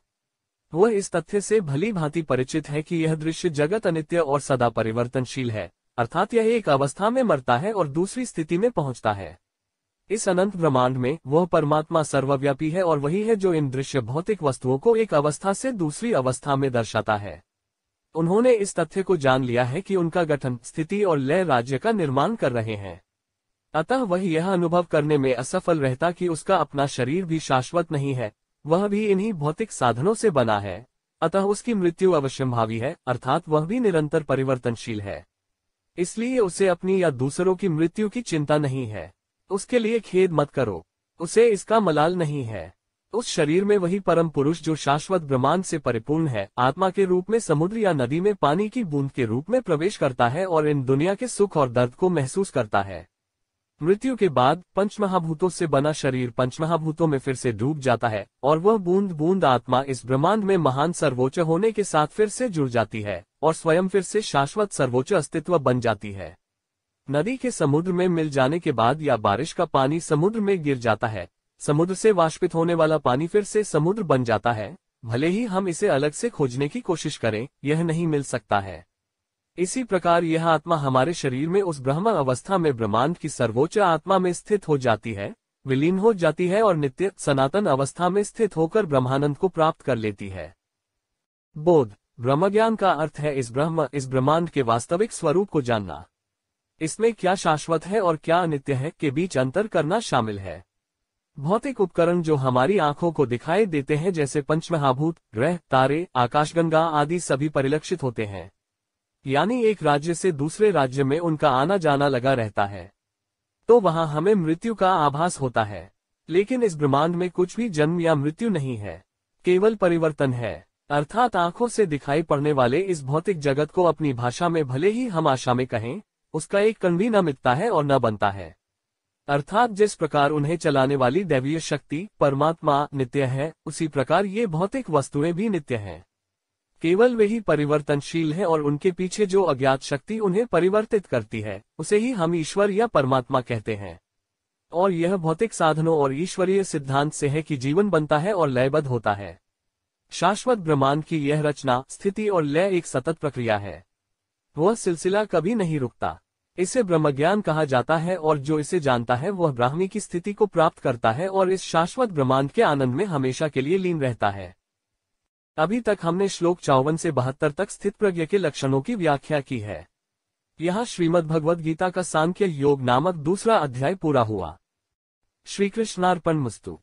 वह इस तथ्य से भली भांति परिचित है कि यह दृश्य जगत अनित्य और सदा परिवर्तनशील है, अर्थात यह एक अवस्था में मरता है और दूसरी स्थिति में पहुंचता है। इस अनंत ब्रह्मांड में वह परमात्मा सर्वव्यापी है और वही है जो इन दृश्य भौतिक वस्तुओं को एक अवस्था से दूसरी अवस्था में दर्शाता है। उन्होंने इस तथ्य को जान लिया है कि उनका गठन, स्थिति और लय राज्य का निर्माण कर रहे हैं। अतः वह यह अनुभव करने में असफल रहता कि उसका अपना शरीर भी शाश्वत नहीं है, वह भी इन्हीं भौतिक साधनों से बना है, अतः उसकी मृत्यु अवश्यंभावी है, अर्थात वह भी निरंतर परिवर्तनशील है। इसलिए उसे अपनी या दूसरों की मृत्यु की चिंता नहीं है। उसके लिए खेद मत करो, उसे इसका मलाल नहीं है। उस शरीर में वही परम पुरुष जो शाश्वत ब्रह्मांड से परिपूर्ण है, आत्मा के रूप में समुद्र या नदी में पानी की बूंद के रूप में प्रवेश करता है और इन दुनिया के सुख और दर्द को महसूस करता है। मृत्यु के बाद पंचमहाभूतों से बना शरीर पंचमहाभूतों में फिर से डूब जाता है और वह बूंद बूंद आत्मा इस ब्रह्मांड में महान सर्वोच्च होने के साथ फिर से जुड़ जाती है और स्वयं फिर से शाश्वत सर्वोच्च अस्तित्व बन जाती है। नदी के समुद्र में मिल जाने के बाद या बारिश का पानी समुद्र में गिर जाता है, समुद्र से वाष्पित होने वाला पानी फिर से समुद्र बन जाता है। भले ही हम इसे अलग से खोजने की कोशिश करें, यह नहीं मिल सकता है। इसी प्रकार यह आत्मा हमारे शरीर में उस ब्रह्म अवस्था में ब्रह्मांड की सर्वोच्च आत्मा में स्थित हो जाती है, विलीन हो जाती है और नित्य सनातन अवस्था में स्थित होकर ब्रह्मानंद को प्राप्त कर लेती है। बोध ब्रह्मज्ञान का अर्थ है इस ब्रह्मांड के वास्तविक स्वरूप को जानना। इसमें क्या शाश्वत है और क्या अनित्य है के बीच अंतर करना शामिल है। भौतिक उपकरण जो हमारी आंखों को दिखाई देते हैं, जैसे पंचमहाभूत, ग्रह, तारे, आकाशगंगा आदि सभी परिलक्षित होते हैं, यानी एक राज्य से दूसरे राज्य में उनका आना जाना लगा रहता है, तो वहां हमें मृत्यु का आभास होता है। लेकिन इस ब्रह्मांड में कुछ भी जन्म या मृत्यु नहीं है, केवल परिवर्तन है। अर्थात आंखों से दिखाई पड़ने वाले इस भौतिक जगत को अपनी भाषा में भले ही हम आशा में कहें, उसका एक कण भी न मिटता है और न बनता है। अर्थात जिस प्रकार उन्हें चलाने वाली दैवीय शक्ति परमात्मा नित्य है, उसी प्रकार ये भौतिक वस्तुएं भी नित्य हैं। केवल वे ही परिवर्तनशील है और उनके पीछे जो अज्ञात शक्ति उन्हें परिवर्तित करती है, उसे ही हम ईश्वर या परमात्मा कहते हैं। और यह भौतिक साधनों और ईश्वरीय सिद्धांत से है कि जीवन बनता है और लयबद्ध होता है। शाश्वत ब्रह्मांड की यह रचना, स्थिति और लय एक सतत प्रक्रिया है। वह सिलसिला कभी नहीं रुकता। इसे ब्रह्मज्ञान कहा जाता है और जो इसे जानता है वह ब्राह्मी की स्थिति को प्राप्त करता है और इस शाश्वत ब्रह्मांड के आनंद में हमेशा के लिए लीन रहता है। अभी तक हमने श्लोक 54 से 72 तक स्थित प्रज्ञ के लक्षणों की व्याख्या की है। यहाँ श्रीमद् भगवद गीता का सांख्य योग नामक दूसरा अध्याय पूरा हुआ। श्री कृष्णार्पणमस्तु।